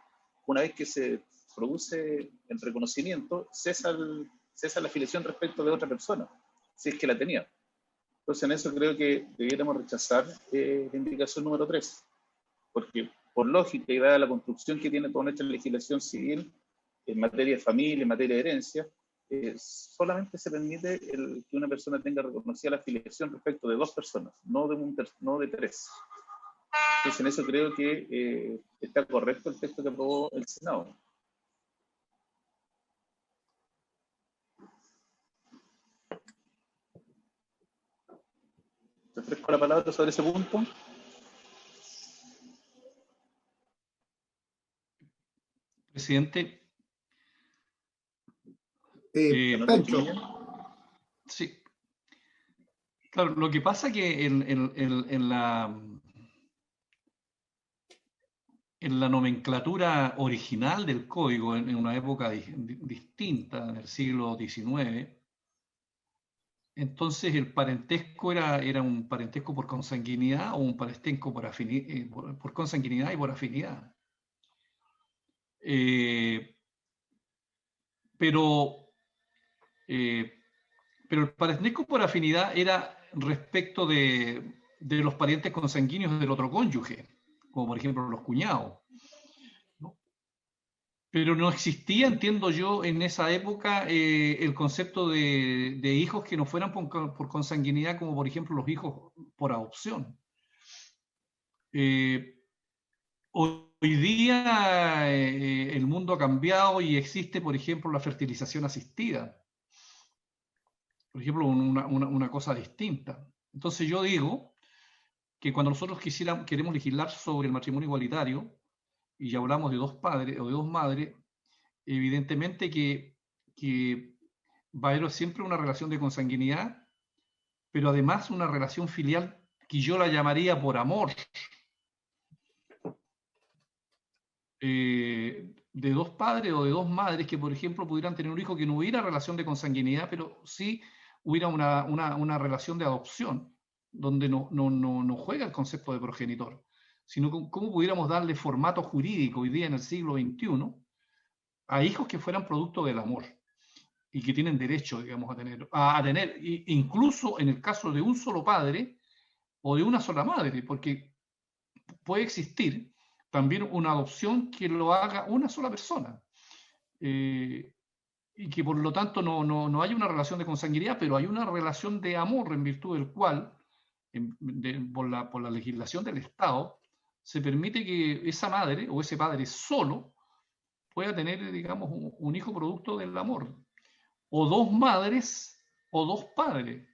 Una vez que se produce el reconocimiento, cesa la filiación respecto de otra persona, si es que la tenía. Entonces, en eso creo que debiéramos rechazar la indicación número 3, porque por lógica y dada la construcción que tiene toda nuestra legislación civil en materia de familia, en materia de herencia, solamente se permite que una persona tenga reconocida la filiación respecto de dos personas, no de tres. Entonces, en eso creo que está correcto el texto que aprobó el Senado. ¿Te ofrezco la palabra sobre ese punto? Presidente. Pancho. Sí. Claro, lo que pasa que en la nomenclatura original del código, en una época distinta, en el siglo XIX, entonces el parentesco era un parentesco por consanguinidad o un parentesco por consanguinidad y por afinidad. Pero el parentesco por afinidad era respecto de los parientes consanguíneos del otro cónyuge, como por ejemplo los cuñados, ¿no? Pero no existía, entiendo yo, en esa época el concepto de hijos que no fueran por consanguinidad, como por ejemplo los hijos por adopción. Hoy día el mundo ha cambiado y existe, por ejemplo, la fertilización asistida. Por ejemplo, una cosa distinta. Entonces yo digo que cuando nosotros queremos legislar sobre el matrimonio igualitario, y ya hablamos de dos padres o de dos madres, evidentemente que va a haber siempre una relación de consanguinidad, pero además una relación filial que yo la llamaría por amor, de dos padres o de dos madres que, por ejemplo, pudieran tener un hijo que no hubiera relación de consanguinidad, pero sí hubiera una relación de adopción, donde no juega el concepto de progenitor, sino cómo pudiéramos darle formato jurídico hoy día en el siglo XXI a hijos que fueran producto del amor y que tienen derecho, digamos, a tener, incluso en el caso de un solo padre o de una sola madre, porque puede existir también una adopción que lo haga una sola persona. Y que por lo tanto no hay una relación de consanguinidad, pero hay una relación de amor en virtud del cual, por la legislación del Estado, se permite que esa madre o ese padre solo pueda tener, digamos, un hijo producto del amor, o dos madres o dos padres.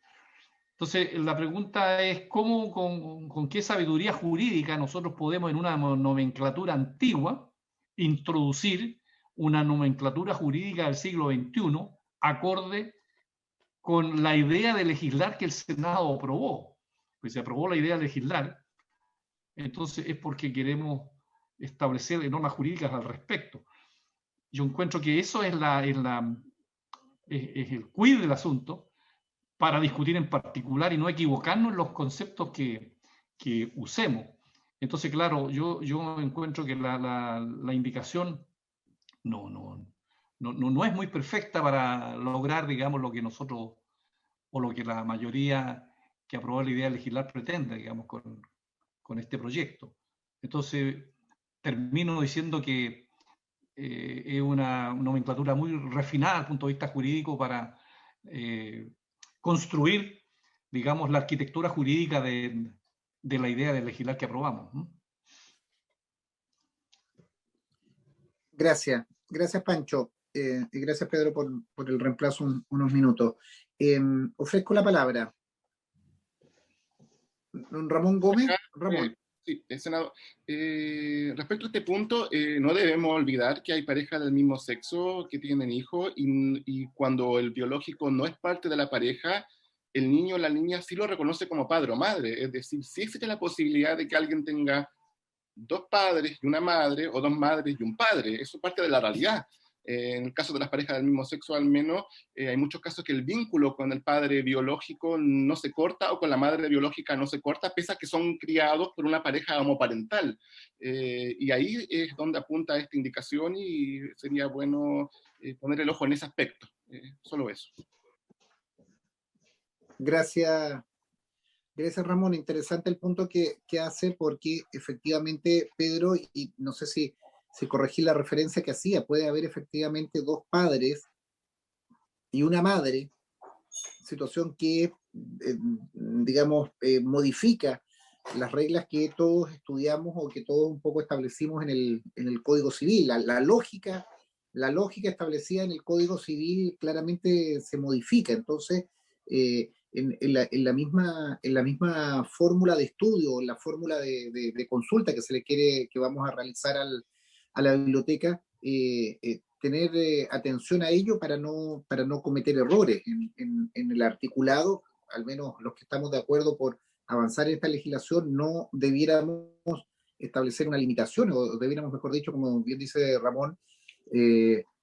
Entonces, la pregunta es cómo, con qué sabiduría jurídica nosotros podemos en una nomenclatura antigua introducir una nomenclatura jurídica del siglo XXI acorde con la idea de legislar que el Senado aprobó. Pues se aprobó la idea de legislar, entonces es porque queremos establecer normas jurídicas al respecto. Yo encuentro que eso es el quid del asunto para discutir en particular y no equivocarnos en los conceptos que usemos. Entonces, claro, yo encuentro que la indicación no es muy perfecta para lograr, digamos, lo que nosotros, o lo que la mayoría que aprobó la idea de legislar pretende, digamos, con este proyecto. Entonces, termino diciendo que es una nomenclatura muy refinada desde el punto de vista jurídico para construir, digamos, la arquitectura jurídica de la idea de legislar que aprobamos. Gracias, gracias Pancho, y gracias Pedro por el reemplazo unos minutos. Ofrezco la palabra. Don Ramón Gómez. Ramón. Sí, senador. Respecto a este punto, no debemos olvidar que hay parejas del mismo sexo que tienen hijos y cuando el biológico no es parte de la pareja, el niño o la niña sí lo reconoce como padre o madre. Es decir, sí existe la posibilidad de que alguien tenga dos padres y una madre, o dos madres y un padre. Eso es parte de la realidad. En el caso de las parejas del mismo sexo, al menos, hay muchos casos que el vínculo con el padre biológico no se corta o con la madre biológica no se corta, pese a que son criados por una pareja homoparental. Y ahí es donde apunta esta indicación y sería bueno poner el ojo en ese aspecto. Solo eso. Gracias. Gracias, Ramón. Interesante el punto que hace, porque efectivamente, Pedro, y no sé si corregí la referencia que hacía, puede haber efectivamente dos padres y una madre, situación que, digamos, modifica las reglas que todos estudiamos o que todos un poco establecimos en el Código Civil. La lógica establecida en el Código Civil claramente se modifica. Entonces, en la misma fórmula de estudio, en la fórmula de consulta que se le quiere, que vamos a realizar a la biblioteca, tener atención a ello para no cometer errores en el articulado. Al menos los que estamos de acuerdo por avanzar en esta legislación, no debiéramos establecer una limitación, o debiéramos, mejor dicho, como bien dice Ramón,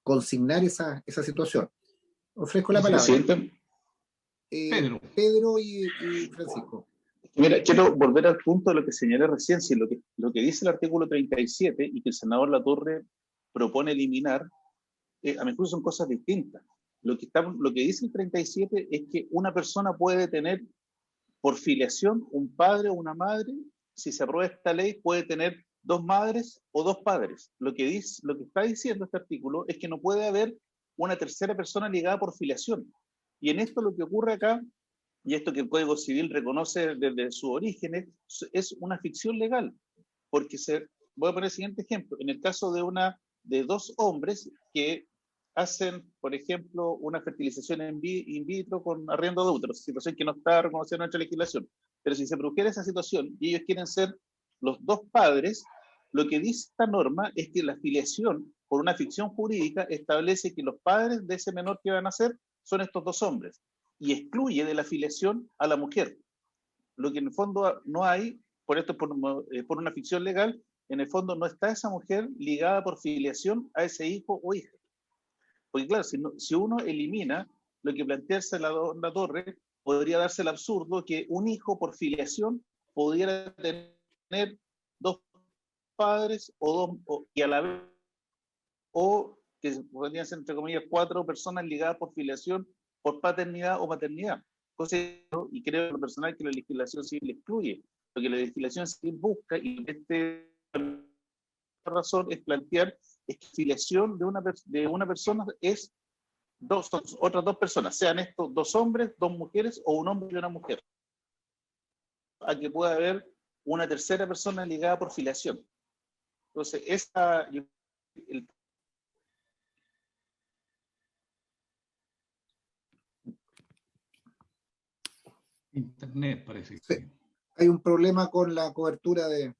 consignar esa situación. Ofrezco la palabra. Pedro y Francisco. Mira, quiero volver al punto de lo que señalé recién, si lo que dice el artículo 37 y que el senador Latorre propone eliminar, a mi juicio son cosas distintas. Lo que dice el 37 es que una persona puede tener por filiación un padre o una madre. Si se aprueba esta ley, puede tener dos madres o dos padres. Lo que está diciendo este artículo es que no puede haber una tercera persona ligada por filiación. Y en esto lo que ocurre acá, y esto que el Código Civil reconoce desde sus orígenes, es una ficción legal. Porque voy a poner el siguiente ejemplo. En el caso de dos hombres que hacen, por ejemplo, una fertilización in vitro con arriendo de útero, situación que no está reconocida en nuestra legislación. Pero si se produjera esa situación y ellos quieren ser los dos padres, lo que dice esta norma es que la filiación, por una ficción jurídica, establece que los padres de ese menor que van a ser son estos dos hombres, y excluye de la filiación a la mujer. Lo que en el fondo no hay, por esto por una ficción legal, en el fondo no está esa mujer ligada por filiación a ese hijo o hija. Porque claro, si uno elimina lo que plantea la Torre, podría darse el absurdo que un hijo por filiación pudiera tener dos padres y a la vez, o que podrían ser, entre comillas, cuatro personas ligadas por filiación, por paternidad o maternidad. Y creo en lo personal que la legislación civil excluye. Lo que la legislación civil busca, y esta razón es plantear, es que filiación de una persona es otras dos personas, sean estos dos hombres, dos mujeres o un hombre y una mujer. A que pueda haber una tercera persona ligada por filiación. Entonces, Internet parece que sí. Hay un problema con la cobertura de...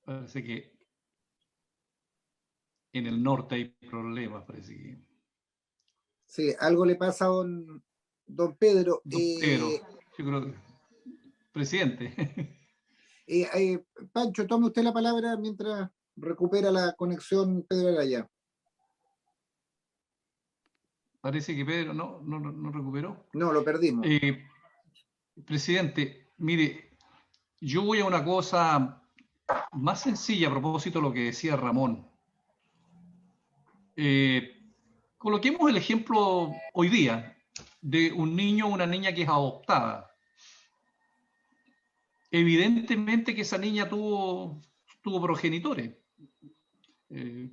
Parece que en el norte hay problemas, parece que... Sí, algo le pasa a don Pedro. Pedro, yo creo que... Presidente. Pancho, tome usted la palabra mientras recupera la conexión Pedro Araya. Parece que Pedro no recuperó. No, lo perdimos. Presidente, mire, yo voy a una cosa más sencilla a propósito de lo que decía Ramón. Coloquemos el ejemplo hoy día de un niño o una niña que es adoptada. Evidentemente que esa niña tuvo progenitores.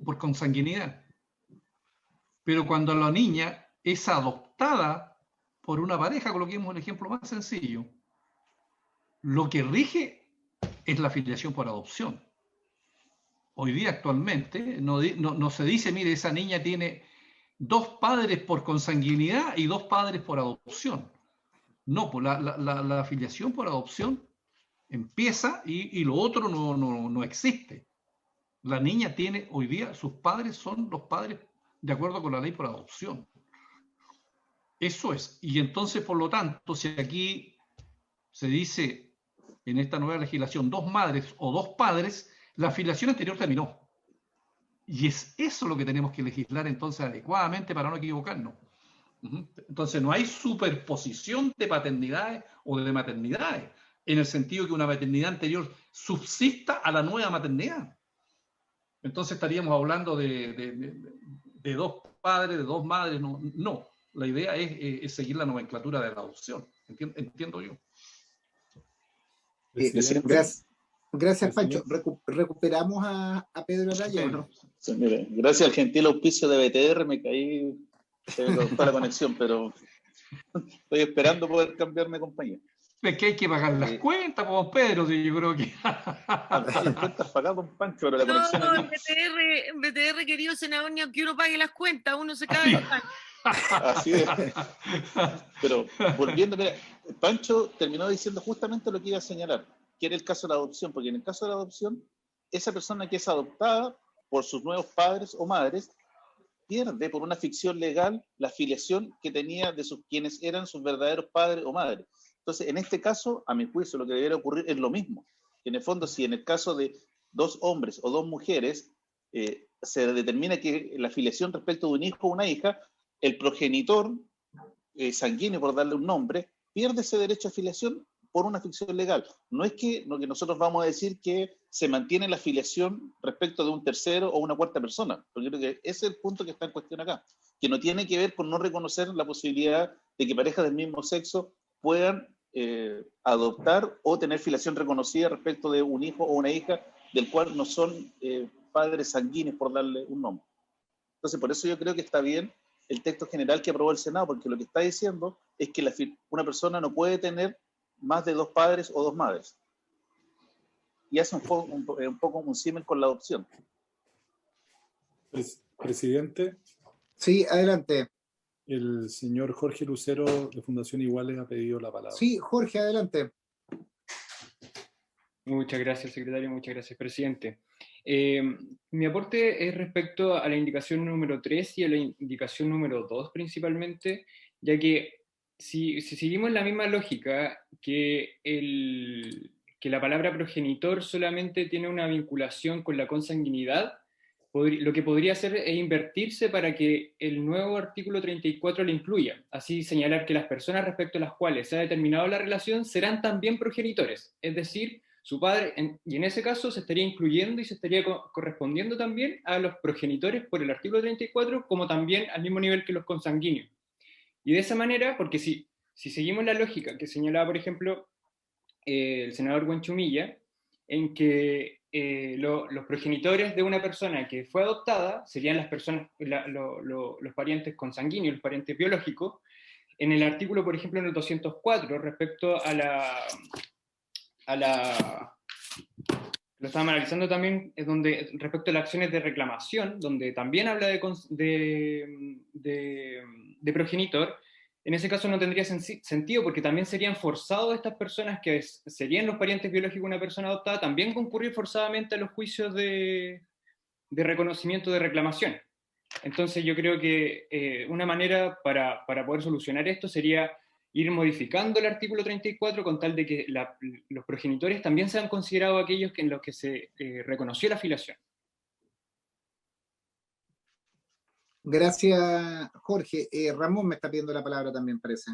por consanguinidad. Pero cuando la niña es adoptada por una pareja, coloquemos el ejemplo más sencillo, lo que rige es la filiación por adopción. Hoy día actualmente no se dice, mire, esa niña tiene 2 padres por consanguinidad y 2 padres por adopción. No, pues la filiación por adopción empieza y lo otro no existe. La niña tiene hoy día, sus padres son los padres de acuerdo con la ley por adopción. Eso es. Y entonces, por lo tanto, si aquí se dice en esta nueva legislación 2 madres o 2 padres, la filiación anterior terminó. Y es eso lo que tenemos que legislar entonces adecuadamente para no equivocarnos. Entonces no hay superposición de paternidades o de maternidades, en el sentido que una maternidad anterior subsista a la nueva maternidad. Entonces estaríamos hablando de 2 padres, de 2 madres. No, la idea es seguir la nomenclatura de la adopción. Entiendo yo. Gracias, Pancho. Recuperamos a Pedro Araya. ¿No? Sí, mire, gracias al gentil auspicio de BTR me caí, se me cortó la conexión, pero estoy esperando poder cambiarme de compañía. Es que hay que pagar las cuentas, pues, Pedro, sí, yo creo que... Las cuentas pagadas, don Pancho, pero la conexión aquí... BTR, querido senador, ni aunque uno pague las cuentas, uno se cae. Así es. Pero volviendo, mira, Pancho terminó diciendo justamente lo que iba a señalar, que era el caso de la adopción, porque en el caso de la adopción, esa persona que es adoptada por sus nuevos padres o madres pierde por una ficción legal la filiación que tenía de quienes eran sus verdaderos padres o madres. Entonces, en este caso, a mi juicio, lo que debería ocurrir es lo mismo. En el fondo, si en el caso de 2 hombres o 2 mujeres se determina que la filiación respecto de un hijo o una hija, el progenitor sanguíneo, por darle un nombre, pierde ese derecho a filiación por una ficción legal. No es que lo que nosotros vamos a decir que se mantiene la filiación respecto de un tercero o una cuarta persona, porque creo que ese es el punto que está en cuestión acá, que no tiene que ver con no reconocer la posibilidad de que parejas del mismo sexo puedan adoptar o tener filiación reconocida respecto de un hijo o una hija del cual no son padres sanguíneos, por darle un nombre. Entonces, por eso yo creo que está bien el texto general que aprobó el Senado, porque lo que está diciendo es que una persona no puede tener más de 2 padres o 2 madres. Y hace un poco un símil con la adopción. Presidente. Sí, adelante. El señor Jorge Lucero de Fundación Iguales ha pedido la palabra. Sí, Jorge, adelante. Muchas gracias, secretario. Muchas gracias, presidente. Mi aporte es respecto a la indicación número 3 y a la indicación número 2 principalmente, ya que si seguimos la misma lógica que la palabra progenitor solamente tiene una vinculación con la consanguinidad, lo que podría hacer es invertirse para que el nuevo artículo 34 lo incluya, así señalar que las personas respecto a las cuales se ha determinado la relación serán también progenitores, es decir, su padre, y en ese caso se estaría incluyendo y se estaría correspondiendo también a los progenitores por el artículo 34, como también al mismo nivel que los consanguíneos. Y de esa manera, porque si seguimos la lógica que señalaba, por ejemplo, el senador Buenchumilla, en que los progenitores de una persona que fue adoptada serían las personas, los parientes consanguíneos, los parientes biológicos, en el artículo, por ejemplo, en el 204, respecto lo estábamos analizando también, es donde respecto a las acciones de reclamación, donde también habla de progenitor. En ese caso no tendría sentido, porque también serían forzados estas personas que serían los parientes biológicos de una persona adoptada, también concurrir forzadamente a los juicios de reconocimiento de reclamación. Entonces yo creo que una manera para poder solucionar esto sería ir modificando el artículo 34 con tal de que los progenitores también sean considerados aquellos en los que se reconoció la filiación. Gracias, Jorge. Ramón me está pidiendo la palabra también, parece.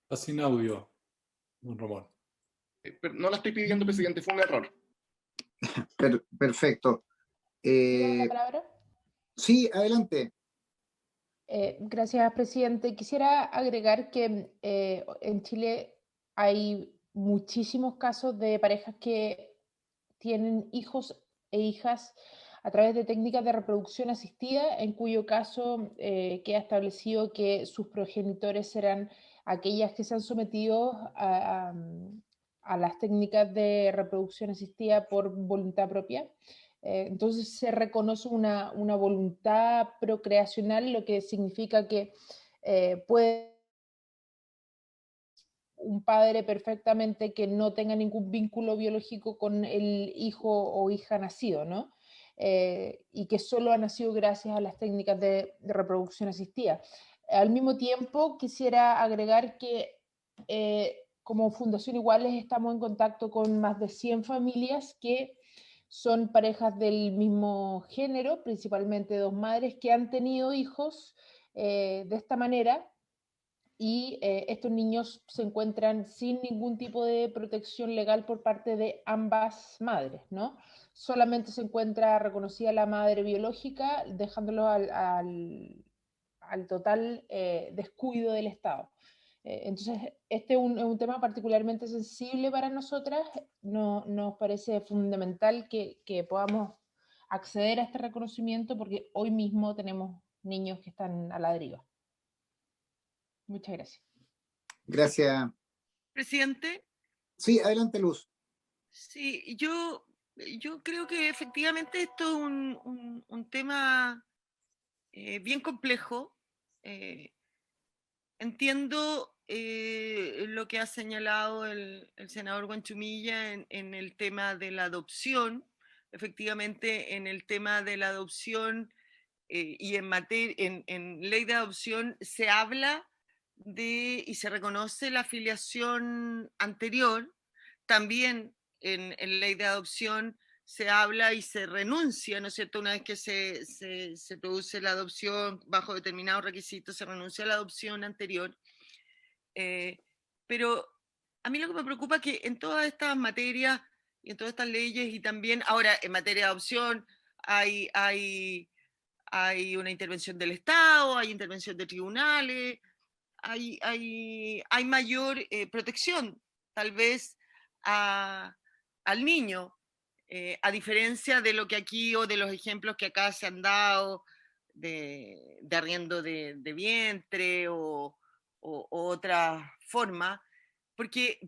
Está sin audio, don Ramón. No la estoy pidiendo, presidente, fue un error. Perfecto. ¿La palabra? Sí, adelante. Gracias, presidente. Quisiera agregar que en Chile hay muchísimos casos de parejas que tienen hijos e hijas a través de técnicas de reproducción asistida, en cuyo caso queda establecido que sus progenitores serán aquellas que se han sometido a las técnicas de reproducción asistida por voluntad propia. Entonces se reconoce una voluntad procreacional, lo que significa que puede un padre perfectamente que no tenga ningún vínculo biológico con el hijo o hija nacido, ¿no? Y que solo ha nacido gracias a las técnicas de reproducción asistida. Al mismo tiempo, quisiera agregar que como Fundación Iguales estamos en contacto con más de 100 familias que son parejas del mismo género, principalmente dos madres que han tenido hijos de esta manera, y estos niños se encuentran sin ningún tipo de protección legal por parte de ambas madres, ¿no? Solamente se encuentra reconocida la madre biológica, dejándolo al total descuido del Estado. Entonces, este es un tema particularmente sensible para nosotras. Nos parece fundamental que podamos acceder a este reconocimiento porque hoy mismo tenemos niños que están a la deriva. Muchas gracias. Gracias. Presidente. Sí, adelante, Luz. Sí, yo creo que efectivamente esto es un tema bien complejo. Entiendo lo que ha señalado el senador Guanchumilla en el tema de la adopción. Efectivamente, en el tema de la adopción y en ley de adopción se habla y se reconoce la filiación anterior. También en ley de adopción se habla y se renuncia, ¿no es cierto? Una vez que se produce la adopción bajo determinados requisitos, se renuncia a la adopción anterior. Pero a mí lo que me preocupa es que en todas estas materias y en todas estas leyes, y también ahora en materia de adopción hay una intervención del Estado, hay intervención de tribunales, hay mayor protección, tal vez, al niño, a diferencia de lo que aquí o de los ejemplos que acá se han dado de arriendo de vientre o otra forma, porque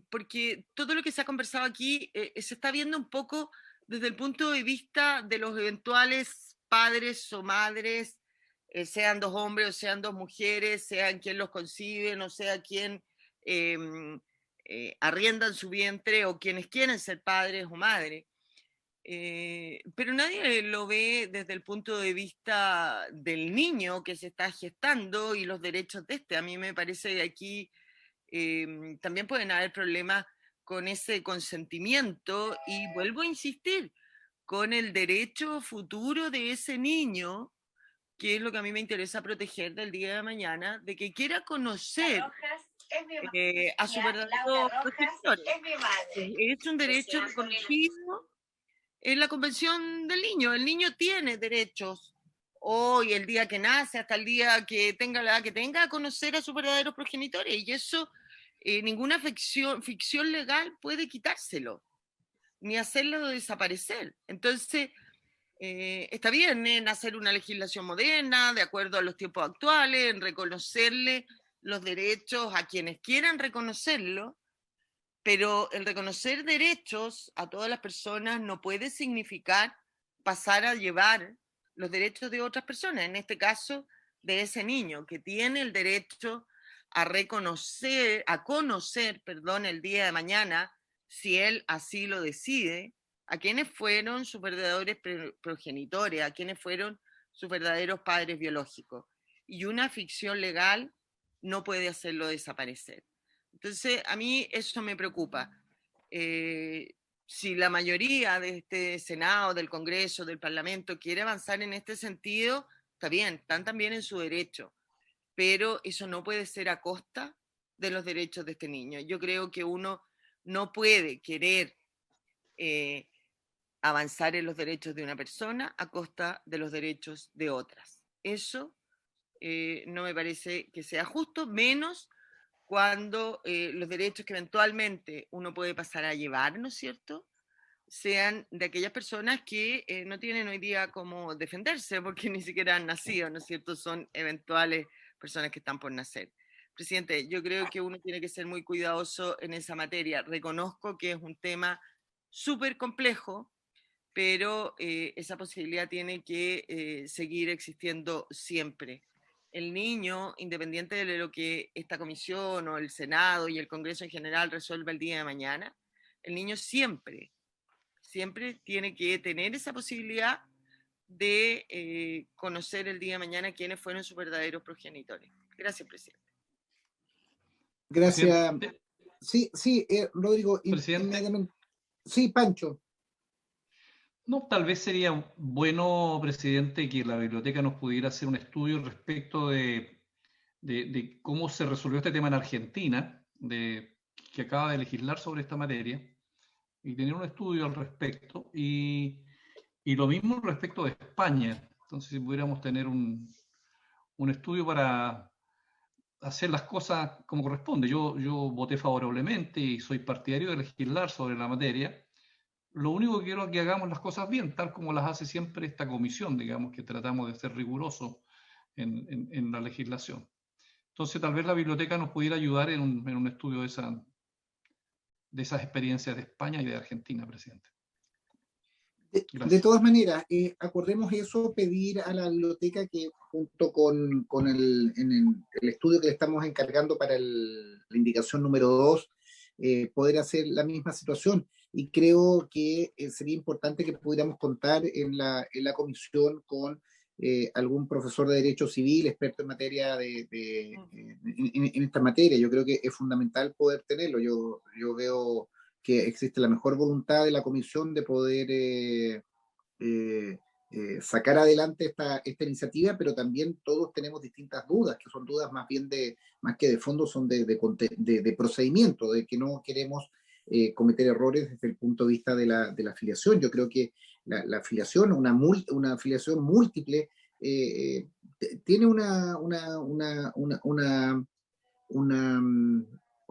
todo lo que se ha conversado aquí se está viendo un poco desde el punto de vista de los eventuales padres o madres, sean dos hombres o sean dos mujeres, sean quien los conciben o sea quien arriendan su vientre o quienes quieren ser padres o madres. Pero nadie lo ve desde el punto de vista del niño que se está gestando y los derechos de este. A mí me parece que aquí también pueden haber problemas con ese consentimiento y vuelvo a insistir, con el derecho futuro de ese niño, que es lo que a mí me interesa proteger del día de mañana, de que quiera conocer a su verdadero protector. Es un derecho reconocido en la Convención del Niño. El niño tiene derechos hoy, el día que nace, hasta el día que tenga la edad que tenga, a conocer a sus verdaderos progenitores, y eso ninguna ficción legal puede quitárselo, ni hacerlo desaparecer. Entonces, está bien en hacer una legislación moderna, de acuerdo a los tiempos actuales, en reconocerle los derechos a quienes quieran reconocerlo, pero el reconocer derechos a todas las personas no puede significar pasar a llevar los derechos de otras personas, en este caso de ese niño que tiene el derecho a conocer, el día de mañana, si él así lo decide, a quienes fueron sus verdaderos progenitores, a quienes fueron sus verdaderos padres biológicos. Y una ficción legal no puede hacerlo desaparecer. Entonces, a mí eso me preocupa. Si la mayoría de este Senado, del Congreso, del Parlamento quiere avanzar en este sentido, está bien, están también en su derecho, pero eso no puede ser a costa de los derechos de este niño. Yo creo que uno no puede querer avanzar en los derechos de una persona a costa de los derechos de otras. Eso no me parece que sea justo, menos cuando los derechos que eventualmente uno puede pasar a llevar, ¿no es cierto?, sean de aquellas personas que no tienen hoy día cómo defenderse porque ni siquiera han nacido, ¿no es cierto?, son eventuales personas que están por nacer. Presidente, yo creo que uno tiene que ser muy cuidadoso en esa materia. Reconozco que es un tema súper complejo, pero esa posibilidad tiene que seguir existiendo siempre. El niño, independiente de lo que esta comisión o el Senado y el Congreso en general resuelva el día de mañana, el niño siempre tiene que tener esa posibilidad de conocer el día de mañana quiénes fueron sus verdaderos progenitores. Gracias, presidente. Gracias. Sí, Rodrigo, Presidente. inmediatamente. Sí, Pancho. No, tal vez sería bueno, presidente, que la biblioteca nos pudiera hacer un estudio respecto de cómo se resolvió este tema en Argentina, que acaba de legislar sobre esta materia, y tener un estudio al respecto, y lo mismo respecto de España. Entonces, si pudiéramos tener un estudio para hacer las cosas como corresponde. Yo voté favorablemente y soy partidario de legislar sobre la materia. Lo único que quiero es que hagamos las cosas bien, tal como las hace siempre esta comisión, digamos, que tratamos de ser rigurosos en la legislación. Entonces, tal vez la biblioteca nos pudiera ayudar en un estudio de esas experiencias de España y de Argentina, presidente. De todas maneras, acordemos eso, pedir a la biblioteca que junto con el estudio que le estamos encargando para la indicación número 2, poder hacer la misma situación. Y creo que sería importante que pudiéramos contar en la comisión con algún profesor de Derecho Civil, experto en materia en esta materia. Yo creo que es fundamental poder tenerlo. Yo veo que existe la mejor voluntad de la comisión de poder sacar adelante esta iniciativa, pero también todos tenemos distintas dudas, que son dudas más bien más que de fondo, son de procedimiento, de que no queremos cometer errores desde el punto de vista de la afiliación. Yo creo que la afiliación, una afiliación múltiple, tiene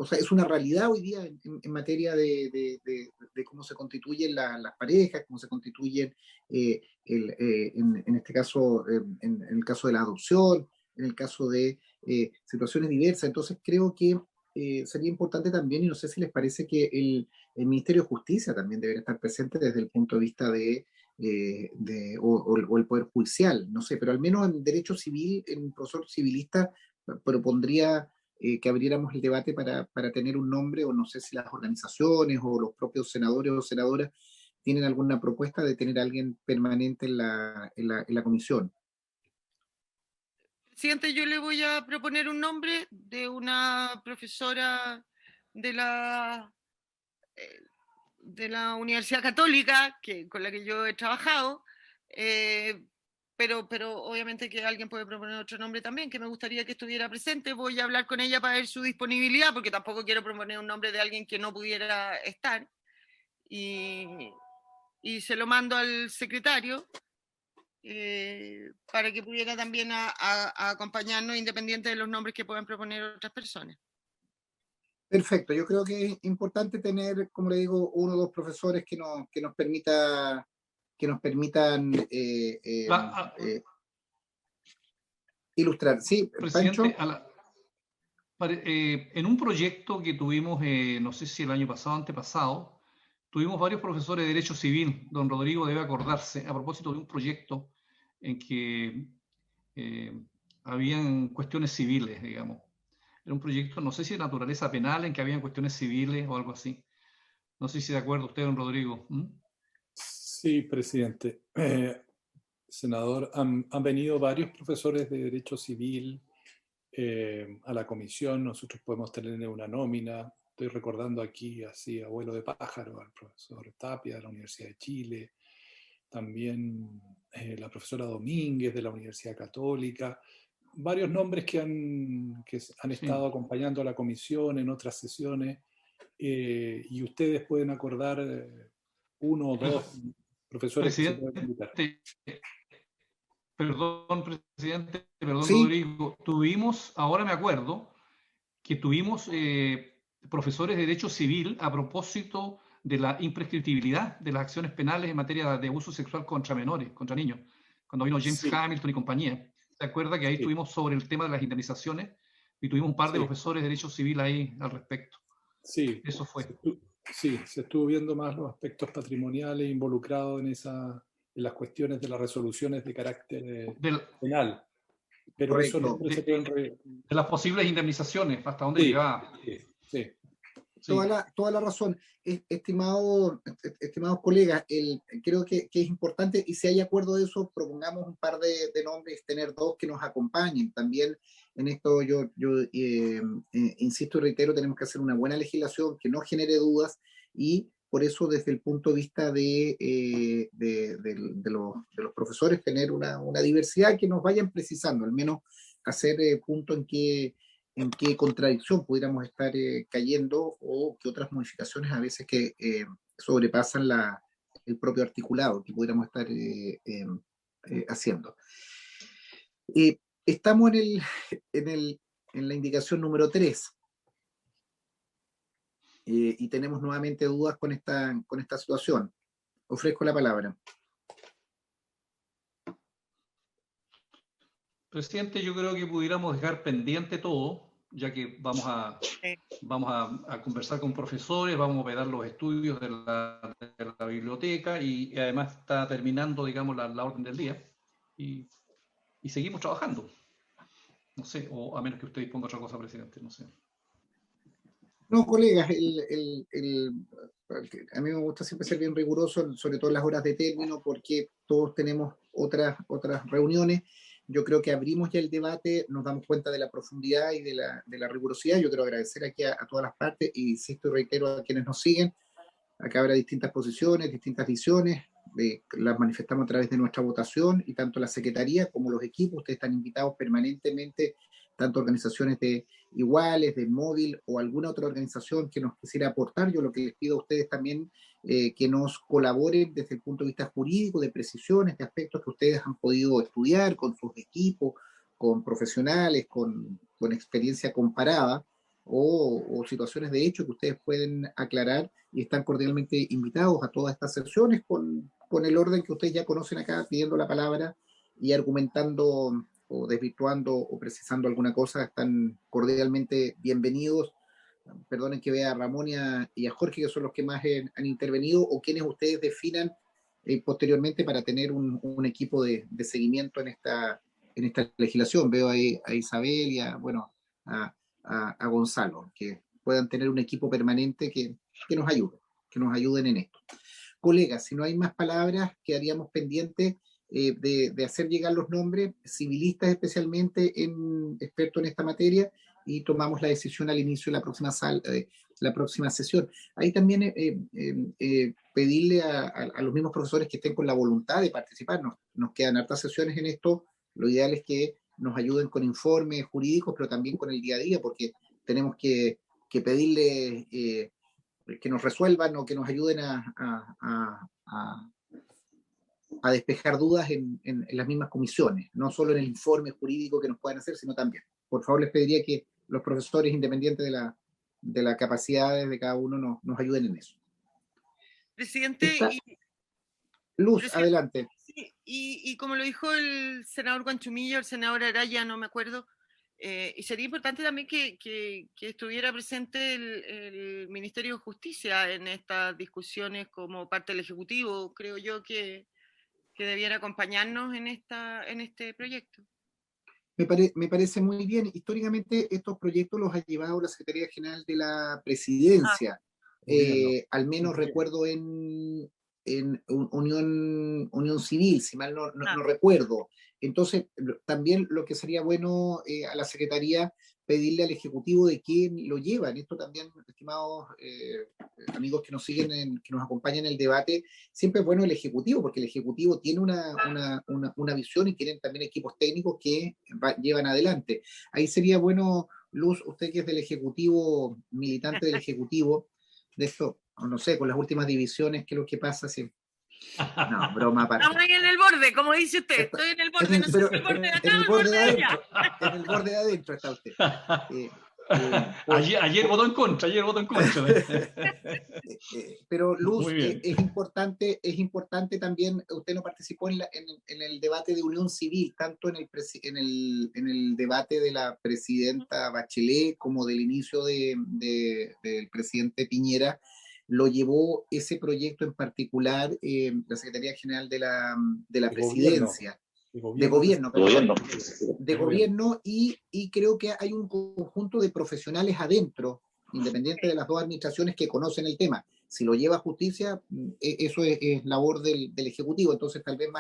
o sea, es una realidad hoy día en materia de cómo se constituyen las parejas, cómo se constituyen, en este caso, en el caso de la adopción, en el caso de situaciones diversas. Entonces creo que sería importante también, y no sé si les parece que el Ministerio de Justicia también debería estar presente desde el punto de vista o el Poder Judicial, no sé, pero al menos en derecho civil, en un profesor civilista propondría que abriéramos el debate para tener un nombre, o no sé si las organizaciones o los propios senadores o senadoras tienen alguna propuesta de tener a alguien permanente en la comisión. Presidente, yo le voy a proponer un nombre de una profesora de la Universidad Católica con la que yo he trabajado, pero obviamente que alguien puede proponer otro nombre también, que me gustaría que estuviera presente. Voy a hablar con ella para ver su disponibilidad, porque tampoco quiero proponer un nombre de alguien que no pudiera estar, y se lo mando al secretario para que pudiera también a acompañarnos, independiente de los nombres que puedan proponer otras personas. Perfecto, yo creo que es importante tener, como le digo, uno o dos profesores que nos permitan ilustrar. Sí, presidente, Pancho. En un proyecto que tuvimos, no sé si el año pasado o antepasado, tuvimos varios profesores de Derecho Civil. Don Rodrigo debe acordarse, a propósito de un proyecto en que habían cuestiones civiles, digamos. Era un proyecto, no sé si de naturaleza penal, en que habían cuestiones civiles o algo así. No sé si de acuerdo usted, don Rodrigo. Sí, presidente. Senador, han venido varios profesores de Derecho Civil a la comisión. Nosotros podemos tener una nómina. Estoy recordando aquí, así, abuelo de pájaro, al profesor Tapia de la Universidad de Chile, también la profesora Domínguez de la Universidad Católica, varios nombres que han estado acompañando a la comisión en otras sesiones, y ustedes pueden acordar uno o dos profesores que se pueden invitar. Perdón, presidente, perdón, ¿Sí? Rodrigo. Tuvimos, ahora me acuerdo, que tuvimos profesores de Derecho Civil a propósito de la imprescriptibilidad de las acciones penales en materia de abuso sexual contra menores, contra niños, cuando vino James Hamilton y compañía. ¿Se acuerda que ahí estuvimos sobre el tema de las indemnizaciones y tuvimos un par de profesores de Derecho Civil ahí al respecto? Sí. Eso fue. Sí, se estuvo viendo más los aspectos patrimoniales involucrados en las cuestiones de las resoluciones de carácter penal. Pero correcto. Eso de las posibles indemnizaciones, hasta dónde llegaba. Sí. Toda la razón. Estimados colegas, creo que es importante, y si hay acuerdo de eso, propongamos un par de nombres, tener dos que nos acompañen. También en esto yo insisto y reitero, tenemos que hacer una buena legislación que no genere dudas, y por eso desde el punto de vista de los profesores, tener una diversidad que nos vayan precisando, al menos hacer punto en qué contradicción pudiéramos estar cayendo, o qué otras modificaciones a veces que sobrepasan el propio articulado que pudiéramos estar haciendo. Estamos en la indicación número 3 y tenemos nuevamente dudas con esta situación. Ofrezco la palabra. Presidente, yo creo que pudiéramos dejar pendiente todo, ya que vamos a conversar con profesores, vamos a pedir los estudios de la biblioteca, y además está terminando, digamos, la orden del día, y seguimos trabajando. No sé, o a menos que usted disponga otra cosa, presidente, no sé. No, colegas, a mí me gusta siempre ser bien riguroso, sobre todo en las horas de término, porque todos tenemos otras reuniones. Yo creo que abrimos ya el debate, nos damos cuenta de la profundidad y de la rigurosidad. Yo quiero agradecer aquí a todas las partes, y insisto y reitero a quienes nos siguen. Acá habrá distintas posiciones, distintas visiones, las manifestamos a través de nuestra votación, y tanto la Secretaría como los equipos, ustedes están invitados permanentemente, tanto organizaciones de iguales, de móvil, o alguna otra organización que nos quisiera aportar. Yo lo que les pido a ustedes también, que nos colaboren desde el punto de vista jurídico, de precisiones, de aspectos que ustedes han podido estudiar con sus equipos, con profesionales, con experiencia comparada, o situaciones de hecho que ustedes pueden aclarar, y están cordialmente invitados a todas estas sesiones con el orden que ustedes ya conocen acá, pidiendo la palabra y argumentando o desvirtuando o precisando alguna cosa. Están cordialmente bienvenidos. Perdonen que vea a Ramón y a Jorge, que son los que más han intervenido, o quienes ustedes definan posteriormente, para tener un equipo de seguimiento en esta legislación. Veo ahí a Isabel y a Gonzalo, que puedan tener un equipo permanente que nos ayuden en esto. Colegas, si no hay más palabras, quedaríamos pendientes de hacer llegar los nombres, civilistas especialmente, expertos en esta materia, y tomamos la decisión al inicio de la próxima sesión. Ahí también pedirle a los mismos profesores que estén con la voluntad de participar. Nos quedan hartas sesiones en esto. Lo ideal es que nos ayuden con informes jurídicos, pero también con el día a día, porque tenemos que pedirle que nos resuelvan, o que nos ayuden a despejar dudas en las mismas comisiones, no solo en el informe jurídico que nos puedan hacer, sino también. Por favor, les pediría que los profesores, independientes de las capacidades de cada uno, nos ayuden en eso. Presidente, Luz, adelante. Sí, y como lo dijo el senador Guanchumilla, el senador Araya, no me acuerdo, y sería importante también que estuviera presente el Ministerio de Justicia en estas discusiones como parte del Ejecutivo. Creo yo que debiera acompañarnos en este proyecto. Me parece muy bien. Históricamente estos proyectos los ha llevado la Secretaría General de la Presidencia. Al menos recuerdo en Unión Civil, si mal no recuerdo. Entonces, también lo que sería bueno a la Secretaría, pedirle al Ejecutivo de quién lo llevan. Esto también, estimados amigos que nos siguen, que nos acompañan en el debate, siempre es bueno el Ejecutivo, porque el Ejecutivo tiene una visión, y tienen también equipos técnicos que llevan adelante. Ahí sería bueno, Luz, usted que es del Ejecutivo, militante del Ejecutivo, de esto, no sé, con las últimas divisiones, ¿qué es lo que pasa? Si... No, broma aparte. Estamos ahí en el borde, como dice usted. Estoy en el borde, no sé si el borde de acá o el borde de allá. En el borde de adentro está usted. Ayer votó en contra, Pero Luz, es importante también, usted no participó en el debate de unión civil, tanto en el debate de la presidenta Bachelet como del inicio del presidente Piñera. Lo llevó ese proyecto en particular la Secretaría General de la Presidencia. De gobierno, y creo que hay un conjunto de profesionales adentro, independiente de las dos administraciones, que conocen el tema. Si lo lleva a justicia, eso es labor del Ejecutivo. Entonces, tal vez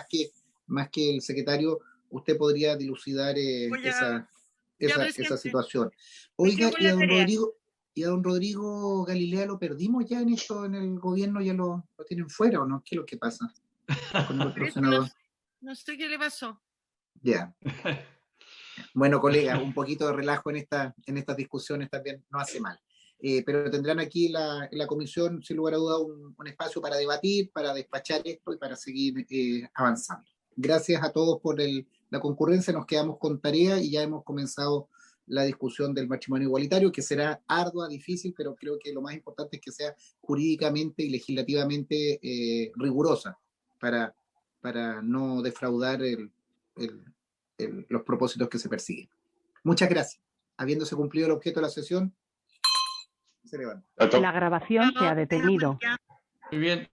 más que el secretario, usted podría dilucidar esa situación. Oiga, y a don Rodrigo Galilea lo perdimos ya en esto, en el gobierno, ya lo tienen fuera, ¿o no? ¿Qué es lo que pasa con nuestro senador? No sé qué le pasó. Ya. Bueno, colegas, un poquito de relajo en estas discusiones también no hace mal. Pero tendrán aquí en la comisión, sin lugar a duda, un espacio para debatir, para despachar esto y para seguir avanzando. Gracias a todos por la concurrencia, nos quedamos con tarea y ya hemos comenzado la discusión del matrimonio igualitario, que será ardua, difícil, pero creo que lo más importante es que sea jurídicamente y legislativamente rigurosa para no defraudar los propósitos que se persiguen. Muchas gracias. Habiéndose cumplido el objeto de la sesión, se levanta. La grabación se ha detenido. Muy bien.